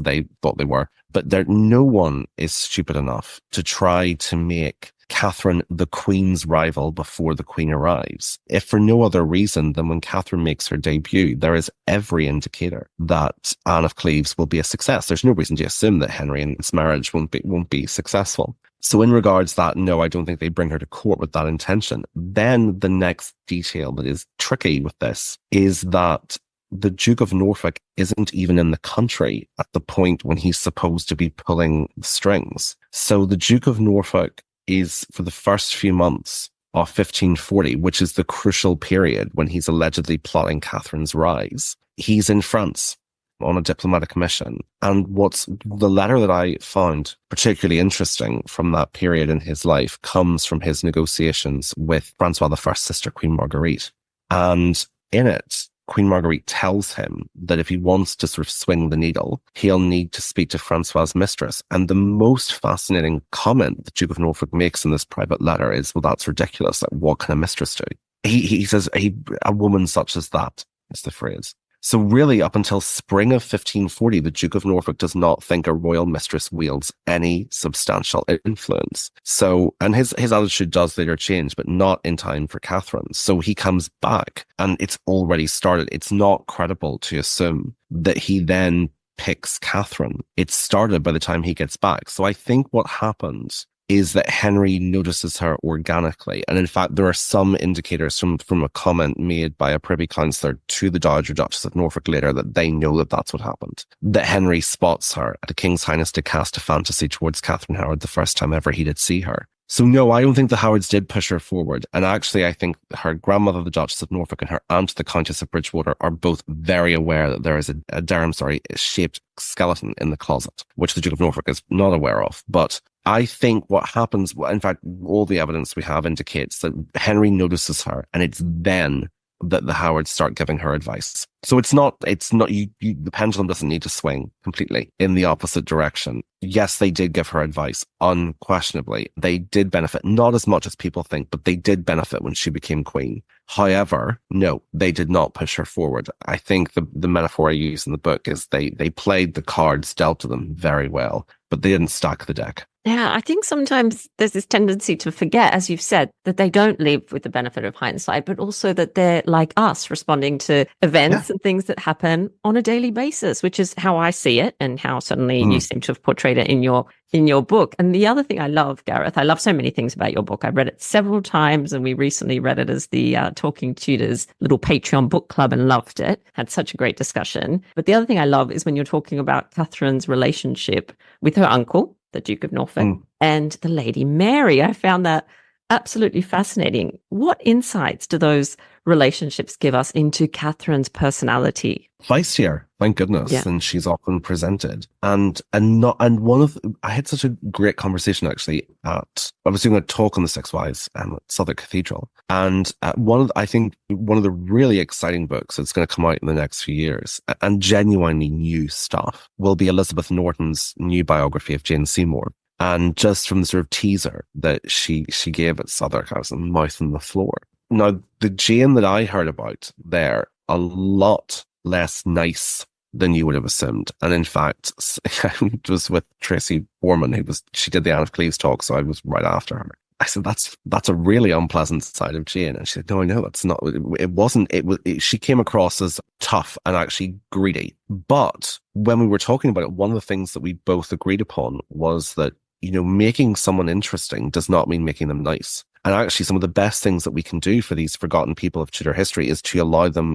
they thought they were, but no one is stupid enough to try to make Catherine the Queen's rival before the Queen arrives. If for no other reason than when Catherine makes her debut, there is every indicator that Anne of Cleves will be a success. There's no reason to assume that Henry and his marriage won't be successful. So in regards to that, no, I don't think they bring her to court with that intention. Then the next detail that is tricky with this is that the Duke of Norfolk isn't even in the country at the point when he's supposed to be pulling the strings. So the Duke of Norfolk is, for the first few months of 1540, which is the crucial period when he's allegedly plotting Catherine's rise, he's in France on a diplomatic mission. And what's the letter that I found particularly interesting from that period in his life comes from his negotiations with Francois I's sister, Queen Marguerite. And in it, Queen Marguerite tells him that if he wants to sort of swing the needle, he'll need to speak to Francois's mistress. And the most fascinating comment the Duke of Norfolk makes in this private letter is, well, that's ridiculous. Like, what can a mistress do? He says, a woman such as that is the phrase. So really, up until spring of 1540, the Duke of Norfolk does not think a royal mistress wields any substantial influence. So, and his attitude does later change, but not in time for Catherine. So he comes back and it's already started. It's not credible to assume that he then picks Catherine. It started by the time he gets back. So I think what happens is that Henry notices her organically. And in fact, there are some indicators from a comment made by a Privy Councillor to the Dowager Duchess of Norfolk later that they know that that's what happened. That Henry spots her at a King's Highness to cast a fantasy towards Catherine Howard the first time ever he did see her. So no, I don't think the Howards did push her forward. And actually, I think her grandmother, the Duchess of Norfolk, and her aunt, the Countess of Bridgewater, are both very aware that there is a Dereham, shaped skeleton in the closet, which the Duke of Norfolk is not aware of. But I think what happens, in fact, all the evidence we have indicates that Henry notices her, and it's then that the Howards start giving her advice. So it's not, the pendulum doesn't need to swing completely in the opposite direction. Yes, they did give her advice, unquestionably. They did benefit, not as much as people think, but they did benefit when she became queen. However, no, they did not push her forward. I think the metaphor I use in the book is they played the cards dealt to them very well, but they didn't stack the deck. Yeah, I think sometimes there's this tendency to forget, as you've said, that they don't live with the benefit of hindsight, but also that they're like us, responding to Yeah. events and things that happen on a daily basis, which is how I see it and how suddenly you Mm. seem to have portrayed it in your book. And the other thing I love, Gareth, I love so many things about your book. I've read it several times, and we recently read it as the Talking Tudors little Patreon book club and loved it. Had such a great discussion. But the other thing I love is when you're talking about Catherine's relationship with her uncle, the Duke of Norfolk, and the Lady Mary. I found that absolutely fascinating. What insights do those relationships give us into Catherine's personality? Feistier, thank goodness, Yeah. and she's often presented. And I had such a great conversation actually I was doing a talk on the Six Wives at Southwark Cathedral, and I think one of the really exciting books that's going to come out in the next few years, and genuinely new stuff, will be Elizabeth Norton's new biography of Jane Seymour. And just from the sort of teaser that she gave at Southwark, I was in the mouth on the floor. Now, the Jane that I heard about there, a lot less nice than you would have assumed. And in fact, it was with Tracy Borman, she did the Anne of Cleves talk, so I was right after her. I said, that's a really unpleasant side of Jane. And she said, no, I know, that's not, it wasn't, she came across as tough and actually greedy. But when we were talking about it, one of the things that we both agreed upon was that, making someone interesting does not mean making them nice. And actually, some of the best things that we can do for these forgotten people of Tudor history is to allow them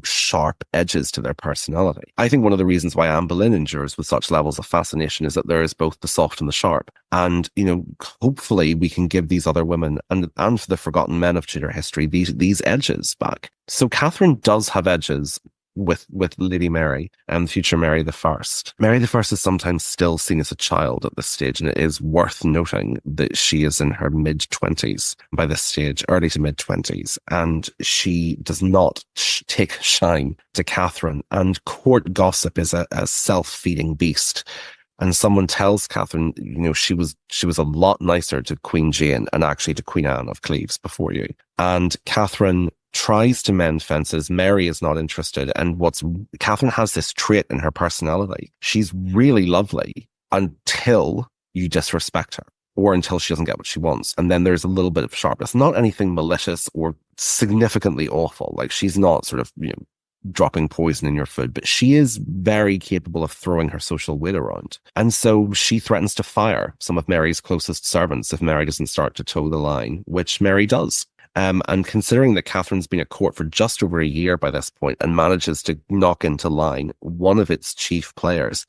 sharp edges to their personality. I think one of the reasons why Anne Boleyn endures with such levels of fascination is that there is both the soft and the sharp. And, hopefully we can give these other women and for the forgotten men of Tudor history, these edges back. So Catherine does have edges with Lady Mary and future Mary the First. Mary the First is sometimes still seen as a child at this stage, and it is worth noting that she is in her mid-20s by this stage, early to mid-20s, and she does not take shine to Catherine, and court gossip is a self-feeding beast. And someone tells Catherine, she was a lot nicer to Queen Jane and actually to Queen Anne of Cleves before you. And Catherine tries to mend fences. Mary is not interested. And Catherine has this trait in her personality. She's really lovely until you disrespect her or until she doesn't get what she wants. And then there's a little bit of sharpness, not anything malicious or significantly awful. Like, she's not sort of, dropping poison in your food, but she is very capable of throwing her social weight around. And so she threatens to fire some of Mary's closest servants if Mary doesn't start to toe the line, which Mary does. And considering that Catherine's been at court for just over a year by this point and manages to knock into line one of its chief players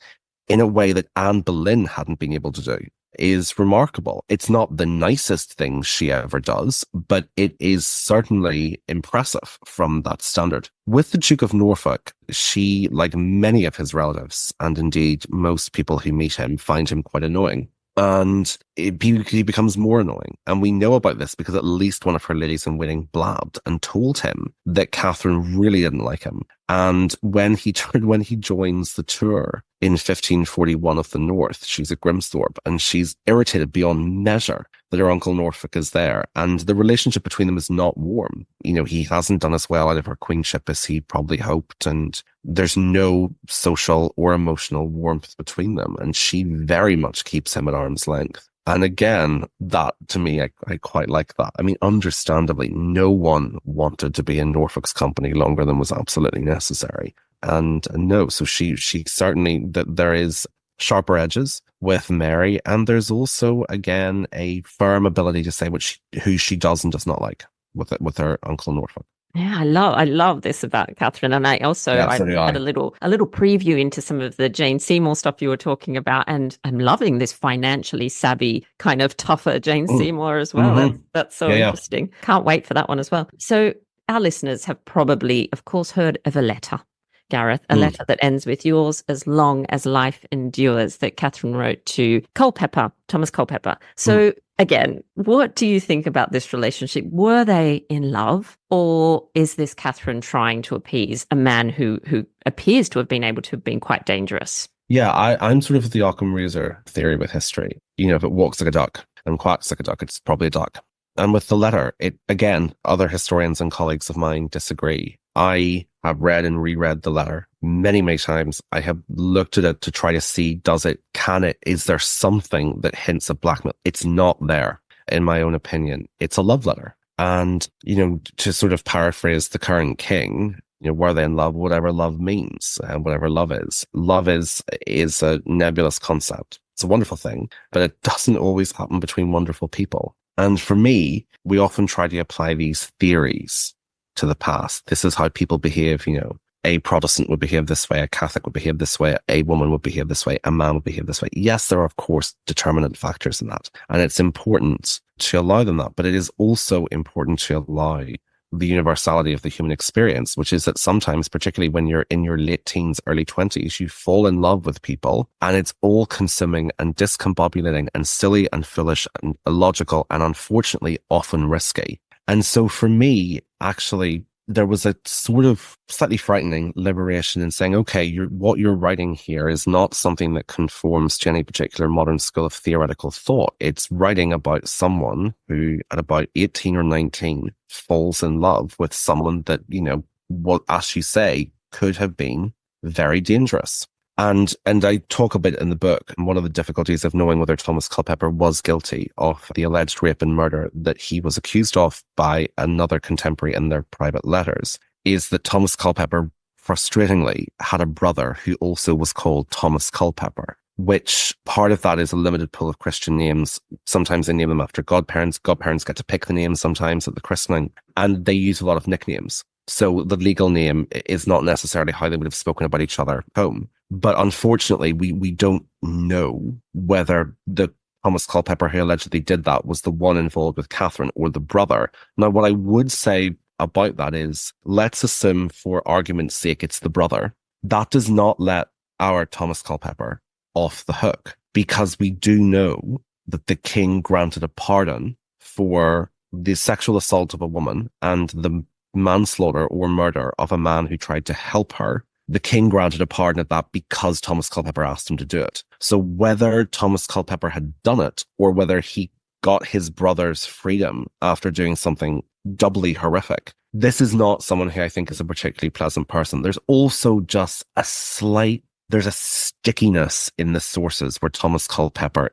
in a way that Anne Boleyn hadn't been able to do, is remarkable. It's not the nicest thing she ever does, but it is certainly impressive from that standard. With the Duke of Norfolk, she, like many of his relatives, and indeed most people who meet him, find him quite annoying. And he becomes more annoying. And we know about this because at least one of her ladies in waiting blabbed and told him that Catherine really didn't like him. And when he joins the tour in 1541 of the North, she's at Grimsthorpe, and she's irritated beyond measure that her uncle Norfolk is there. And the relationship between them is not warm. He hasn't done as well out of her queenship as he probably hoped. And there's no social or emotional warmth between them. And she very much keeps him at arm's length. And again, that to me, I quite like that. I mean, understandably, no one wanted to be in Norfolk's company longer than was absolutely necessary. And no, so she certainly, that there is sharper edges with Mary, and there's also, again, a firm ability to say who she does and does not like with her uncle Norfolk. Yeah, I love this about Catherine, and I had a little preview into some of the Jane Seymour stuff you were talking about, and I'm loving this financially savvy kind of tougher Jane Seymour as well. Mm-hmm. That's so interesting. Can't wait for that one as well. So our listeners have probably, of course, heard of a letter, Gareth, a letter that ends with "yours as long as life endures," that Catherine wrote to Thomas Culpepper. So again, what do you think about this relationship? Were they in love, or is this Catherine trying to appease a man who appears to have been able to have been quite dangerous? Yeah, I'm sort of the Occam Razor theory with history. If it walks like a duck and quacks like a duck, it's probably a duck. And with the letter, again, other historians and colleagues of mine disagree. I have read and reread the letter many, many times. I have looked at it to try to see, is there something that hints at blackmail? It's not there, in my own opinion. It's a love letter. And, to sort of paraphrase the current king, were they in love? Whatever love means and whatever love is. Love is a nebulous concept. It's a wonderful thing, but it doesn't always happen between wonderful people. And for me, we often try to apply these theories to the past. This is how people behave, a Protestant would behave this way, a Catholic would behave this way, a woman would behave this way, a man would behave this way. Yes, there are, of course, determinant factors in that. And it's important to allow them that, but it is also important to allow the universality of the human experience, which is that sometimes, particularly when you're in your late teens, early 20s, you fall in love with people and it's all consuming and discombobulating and silly and foolish and illogical and unfortunately often risky. And so for me, actually, there was a sort of slightly frightening liberation in saying, okay, what you're writing here is not something that conforms to any particular modern school of theoretical thought. It's writing about someone who at about 18 or 19 falls in love with someone that, what, as you say, could have been very dangerous. And I talk a bit in the book, and one of the difficulties of knowing whether Thomas Culpepper was guilty of the alleged rape and murder that he was accused of by another contemporary in their private letters is that Thomas Culpepper, frustratingly, had a brother who also was called Thomas Culpepper, which part of that is a limited pool of Christian names. Sometimes they name them after godparents. Godparents get to pick the names sometimes at the christening, and they use a lot of nicknames. So the legal name is not necessarily how they would have spoken about each other at home. But unfortunately, we don't know whether the Thomas Culpepper who allegedly did that was the one involved with Catherine or the brother. Now, what I would say about that is, let's assume for argument's sake it's the brother. That does not let our Thomas Culpepper off the hook, because we do know that the king granted a pardon for the sexual assault of a woman and the manslaughter or murder of a man who tried to help her. The king granted a pardon at that because Thomas Culpepper asked him to do it. So whether Thomas Culpepper had done it or whether he got his brother's freedom after doing something doubly horrific, this is not someone who I think is a particularly pleasant person. There's also just there's a stickiness in the sources where Thomas Culpepper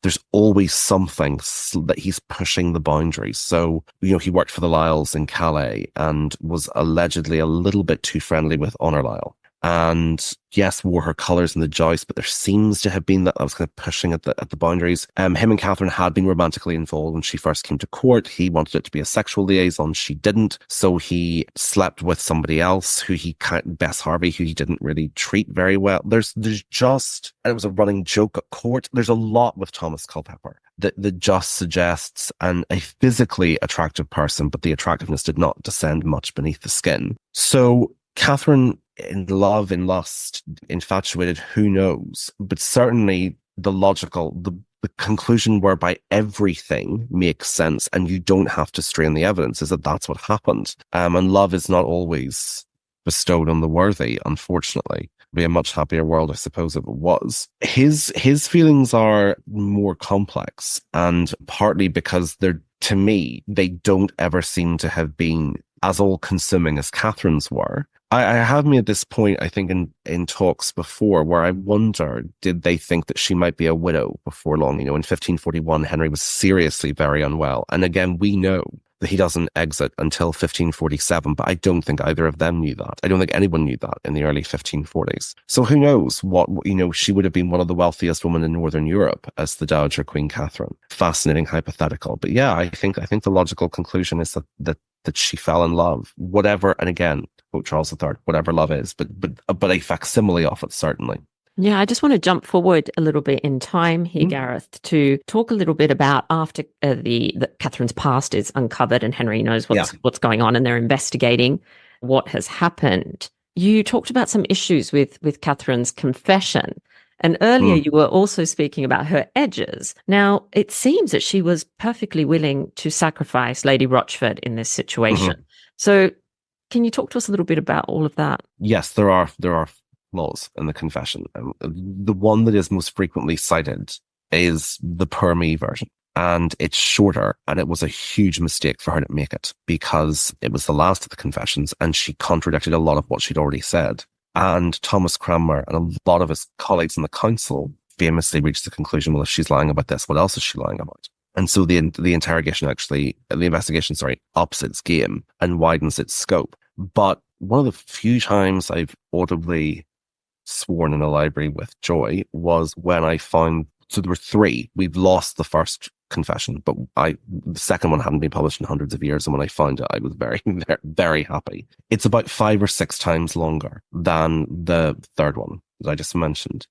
there's always something that he's pushing the boundaries. So, he worked for the Lyles in Calais and was allegedly a little bit too friendly with Honor Lyle. And yes, wore her colours in the joust, but there seems to have been that was kind of pushing at the boundaries. Him and Catherine had been romantically involved when she first came to court. He wanted it to be a sexual liaison. She didn't. So he slept with somebody else Bess Harvey, who he didn't really treat very well. There's just, and it was a running joke at court. There's a lot with Thomas Culpepper that just suggests a physically attractive person, but the attractiveness did not descend much beneath the skin. So Catherine, in love, in lust, infatuated, who knows? But certainly the conclusion whereby everything makes sense and you don't have to strain the evidence is that that's what happened. And love is not always bestowed on the worthy, unfortunately. It'd be a much happier world, I suppose, if it was. His feelings are more complex, and partly because to me, they don't ever seem to have been as all-consuming as Catherine's were. I have me at this point, I think, in talks before, where I wonder, did they think that she might be a widow before long? In 1541, Henry was seriously very unwell. And again, we know that he doesn't exit until 1547, but I don't think either of them knew that. I don't think anyone knew that in the early 1540s. So who knows she would have been one of the wealthiest women in Northern Europe as the Dowager Queen Catherine. Fascinating hypothetical. But yeah, I think the logical conclusion is that she fell in love, whatever, and again, quote Charles III, whatever love is, but a facsimile of it, certainly. Yeah, I just want to jump forward a little bit in time here, Gareth, to talk a little bit about after Catherine's past is uncovered and Henry knows what's going on and they're investigating what has happened. You talked about some issues with Catherine's confession. And earlier you were also speaking about her edges. Now, it seems that she was perfectly willing to sacrifice Lady Rochford in this situation. Mm-hmm. So can you talk to us a little bit about all of that? Yes, there are flaws in the confession. The one that is most frequently cited is the per me version. and it's shorter, and it was a huge mistake for her to make it because it was the last of the confessions and she contradicted a lot of what she'd already said. And Thomas Cranmer and a lot of his colleagues in the council famously reached the conclusion, well, if she's lying about this, what else is she lying about? And so the investigation, ups its game and widens its scope. But one of the few times I've audibly sworn in a library with joy was when I found, so there were three. We've lost the first confession, but the second one hadn't been published in hundreds of years. And when I found it, I was very, very, very happy. It's about 5 or 6 times longer than the third one that I just mentioned.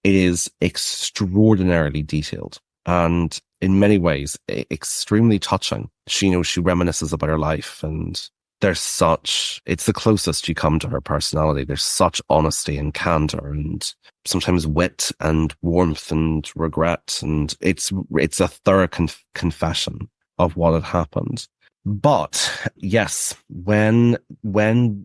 It is extraordinarily detailed and in many ways extremely touching. She reminisces about her life, and it's the closest you come to her personality. There's such honesty and candor and sometimes wit and warmth and regret. And it's a thorough confession of what had happened. But yes, when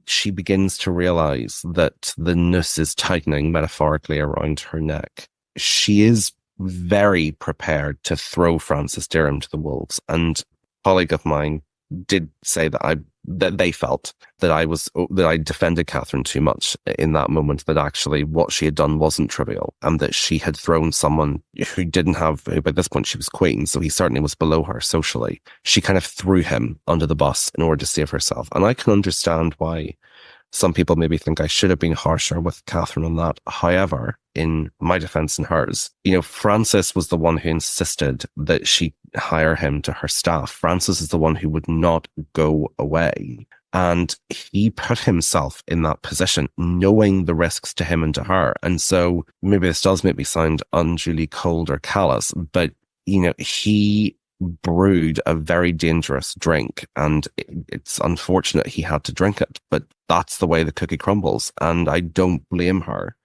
she begins to realize that the noose is tightening metaphorically around her neck, she is very prepared to throw Francis Dereham to the wolves. And a colleague of mine did say that they felt that I defended Catherine too much in that moment, that actually what she had done wasn't trivial, and that she had thrown someone who by this point she was queen, so he certainly was below her socially. She kind of threw him under the bus in order to save herself. And I can understand why some people maybe think I should have been harsher with Catherine on that. However, in my defense and hers, Francis was the one who insisted that she hire him to her staff. Francis is the one who would not go away. And he put himself in that position, knowing the risks to him and to her. And so maybe this does make me sound unduly cold or callous, but, he brewed a very dangerous drink, and it's unfortunate he had to drink it, but that's the way the cookie crumbles. And I don't blame her.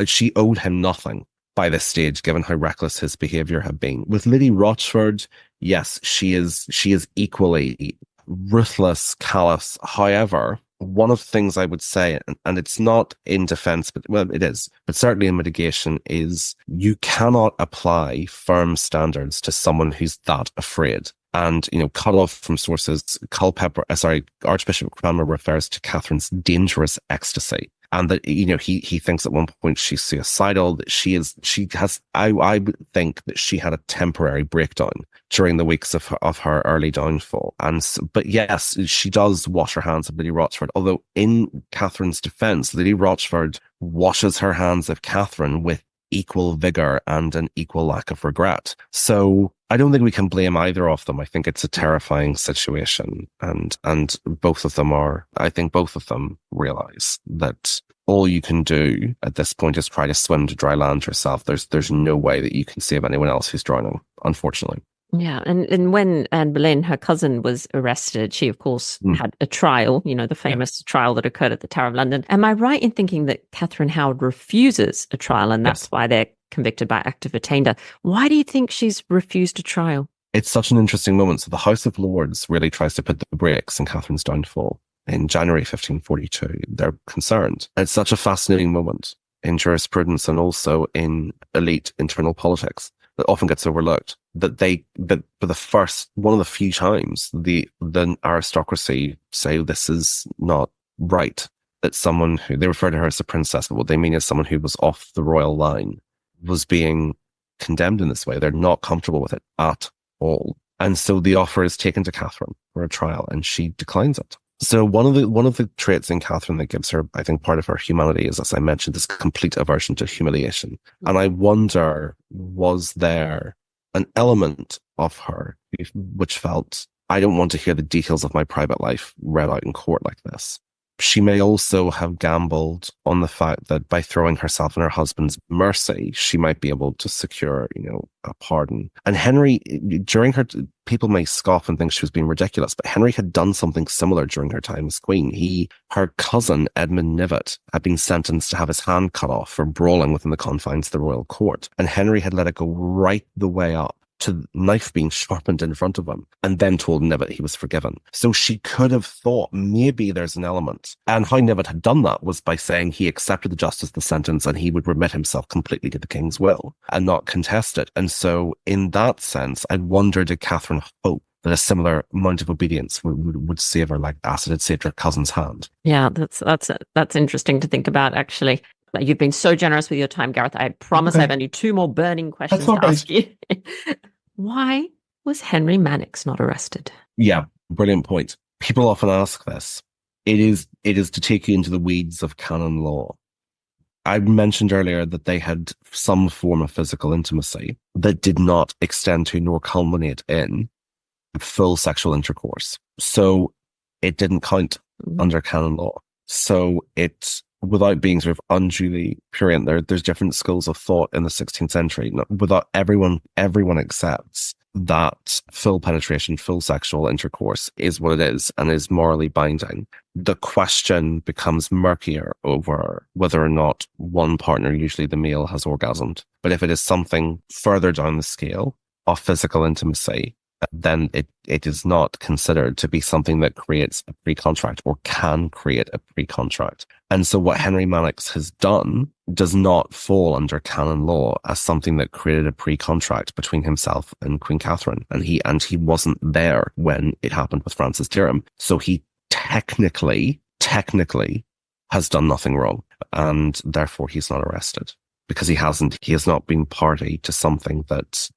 She owed him nothing by this stage, given how reckless his behavior had been. With Lady Rochford, yes, she is equally ruthless, callous. However, one of the things I would say, and it's not in defense, but well, it is, but certainly in mitigation, is you cannot apply firm standards to someone who's that afraid. And, cut off from sources, Archbishop Cranmer refers to Catherine's dangerous ecstasy. And that, he thinks at one point she's suicidal, that I would think that she had a temporary breakdown during the weeks of her early downfall. But yes, she does wash her hands of Lady Rochford, although in Catherine's defense, Lady Rochford washes her hands of Catherine with equal vigor and an equal lack of regret. So I don't think we can blame either of them. I think it's a terrifying situation, and both of them realize that all you can do at this point is try to swim to dry land yourself. There's no way that you can save anyone else who's drowning, unfortunately. Yeah, and when Anne Boleyn, her cousin, was arrested, she, of course, had a trial, the famous trial that occurred at the Tower of London. Am I right in thinking that Catherine Howard refuses a trial, and that's why they're convicted by act of attainder? Why do you think she's refused a trial? It's such an interesting moment. So the House of Lords really tries to put the brakes on Catherine's downfall in January 1542. They're concerned. It's such a fascinating moment in jurisprudence and also in elite internal politics that often gets overlooked. That for one of the few times the aristocracy say this is not right, that someone who, they refer to her as a princess, but what they mean is someone who was off the royal line, was being condemned in this way. They're not comfortable with it at all. And so the offer is taken to Catherine for a trial, and she declines it. So one of the traits in Catherine that gives her, I think, part of her humanity is, as I mentioned, this complete aversion to humiliation. And I wonder, was there an element of her which felt, I don't want to hear the details of my private life read out in court like this. She may also have gambled on the fact that by throwing herself in her husband's mercy, she might be able to secure, a pardon. And Henry, people may scoff and think she was being ridiculous, but Henry had done something similar during her time as queen. Her cousin, Edmund Howard, had been sentenced to have his hand cut off for brawling within the confines of the royal court. And Henry had let it go right the way up to knife being sharpened in front of him and then told Knivet he was forgiven. So she could have thought maybe there's an element. And how Knivet had done that was by saying he accepted the justice of the sentence and he would remit himself completely to the king's will and not contest it. And so in that sense, I wonder, did Catherine hope that a similar amount of obedience would save her like acid had saved her cousin's hand? Yeah, that's interesting to think about, actually. You've been so generous with your time, Gareth. I promise I have only 2 more burning questions to ask you. Why was Henry Mannox not arrested? Yeah, brilliant point. People often ask this. It is to take you into the weeds of canon law. I mentioned earlier that they had some form of physical intimacy that did not extend to nor culminate in full sexual intercourse. So it didn't count under canon law. So it, without being sort of unduly prurient, there's different schools of thought in the 16th century. Without everyone accepts that full penetration, full sexual intercourse is what it is and is morally binding. The question becomes murkier over whether or not one partner, usually the male, has orgasmed. But if it is something further down the scale of physical intimacy, then it is not considered to be something that creates a pre-contract or can create a pre-contract. And so what Henry Mannox has done does not fall under canon law as something that created a pre-contract between himself and Queen Catherine. And he wasn't there when it happened with Francis Dereham. So he technically has done nothing wrong. And therefore he's not arrested because he has not been party to something that,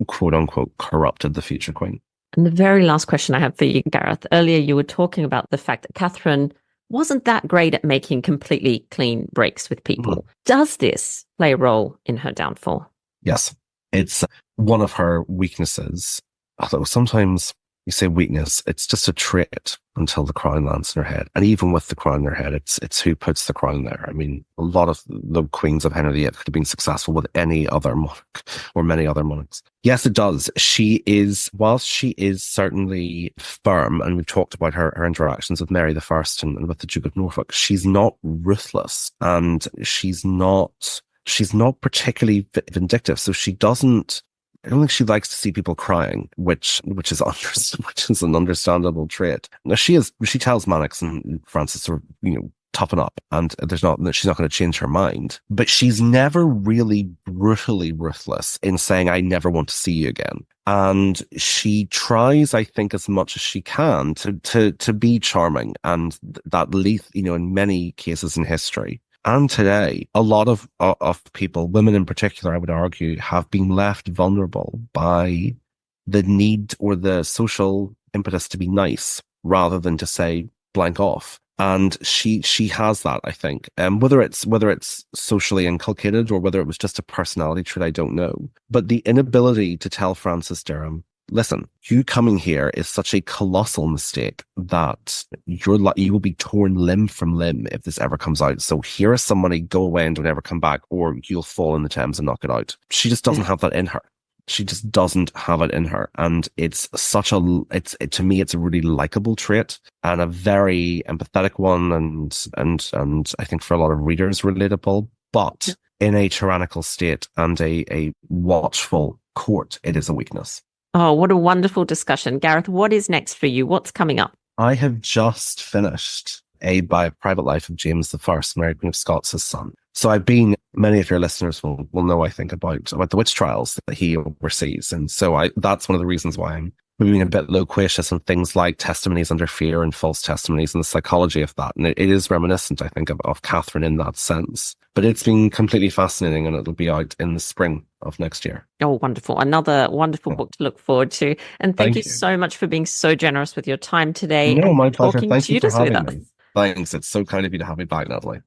quote unquote, corrupted the future queen. And the very last question I have for you, Gareth, earlier you were talking about the fact that Catherine wasn't that great at making completely clean breaks with people. Does this play a role in her downfall? Yes, it's one of her weaknesses. Although sometimes you say weakness, it's just a trait until the crown lands in her head. And even with the crown in her head, it's who puts the crown there. I mean, a lot of the queens of Henry VIII could have been successful with any other monarch or many other monarchs. Yes, it does. Whilst she is certainly firm, and we've talked about her interactions with Mary I and with the Duke of Norfolk, she's not ruthless and she's not particularly vindictive. So I don't think she likes to see people crying, which is an understandable trait. Now she tells Mannox and Francis to, toughen up, and she's not going to change her mind. But she's never really brutally ruthless in saying, "I never want to see you again." And she tries, I think, as much as she can to be charming, and that leads, in many cases in history. And today, a lot of people, women in particular, I would argue, have been left vulnerable by the need or the social impetus to be nice rather than to say blank off. And she has that, I think. Whether it's socially inculcated or whether it was just a personality trait, I don't know. But the inability to tell Francis Dereham, listen, you coming here is such a colossal mistake that you will be torn limb from limb if this ever comes out. So here is some money, go away and don't ever come back, or you'll fall in the Thames and knock it out. She just doesn't have that in her. She just doesn't have it in her. And to me, it's a really likable trait and a very empathetic one. And I think for a lot of readers, relatable, but in a tyrannical state and a watchful court, it is a weakness. Oh, what a wonderful discussion. Gareth, what is next for you? What's coming up? I have just finished a private life of James I, Mary Queen of Scots' son. So many of your listeners will know, I think, about the witch trials that he oversees. And so that's one of the reasons why I'm being a bit loquacious on things like testimonies under fear and false testimonies and the psychology of that. And it is reminiscent, I think, of Catherine in that sense. But it's been completely fascinating, and it'll be out in the spring of next year. Oh, wonderful. Another wonderful book to look forward to. And thank you so much for being so generous with your time today. No, my pleasure. Thank you for having me. Thanks. It's so kind of you to have me back, Natalie.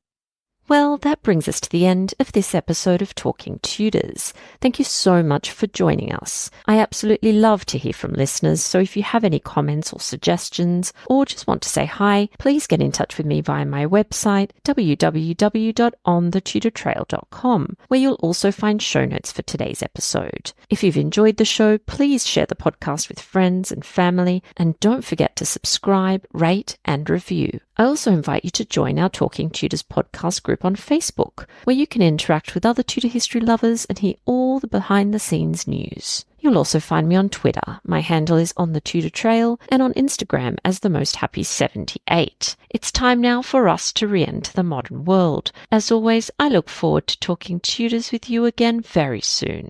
Well, that brings us to the end of this episode of Talking Tudors. Thank you so much for joining us. I absolutely love to hear from listeners, so if you have any comments or suggestions, or just want to say hi, please get in touch with me via my website, www.onthetudortrail.com, where you'll also find show notes for today's episode. If you've enjoyed the show, please share the podcast with friends and family, and don't forget to subscribe, rate, and review. I also invite you to join our Talking Tudors podcast group on Facebook, where you can interact with other Tudor history lovers and hear all the behind-the-scenes news. You'll also find me on Twitter. My handle is On the Tudor Trail, and on Instagram as The Most Happy 78. It's time now for us to re-enter the modern world. As always, I look forward to talking Tudors with you again very soon.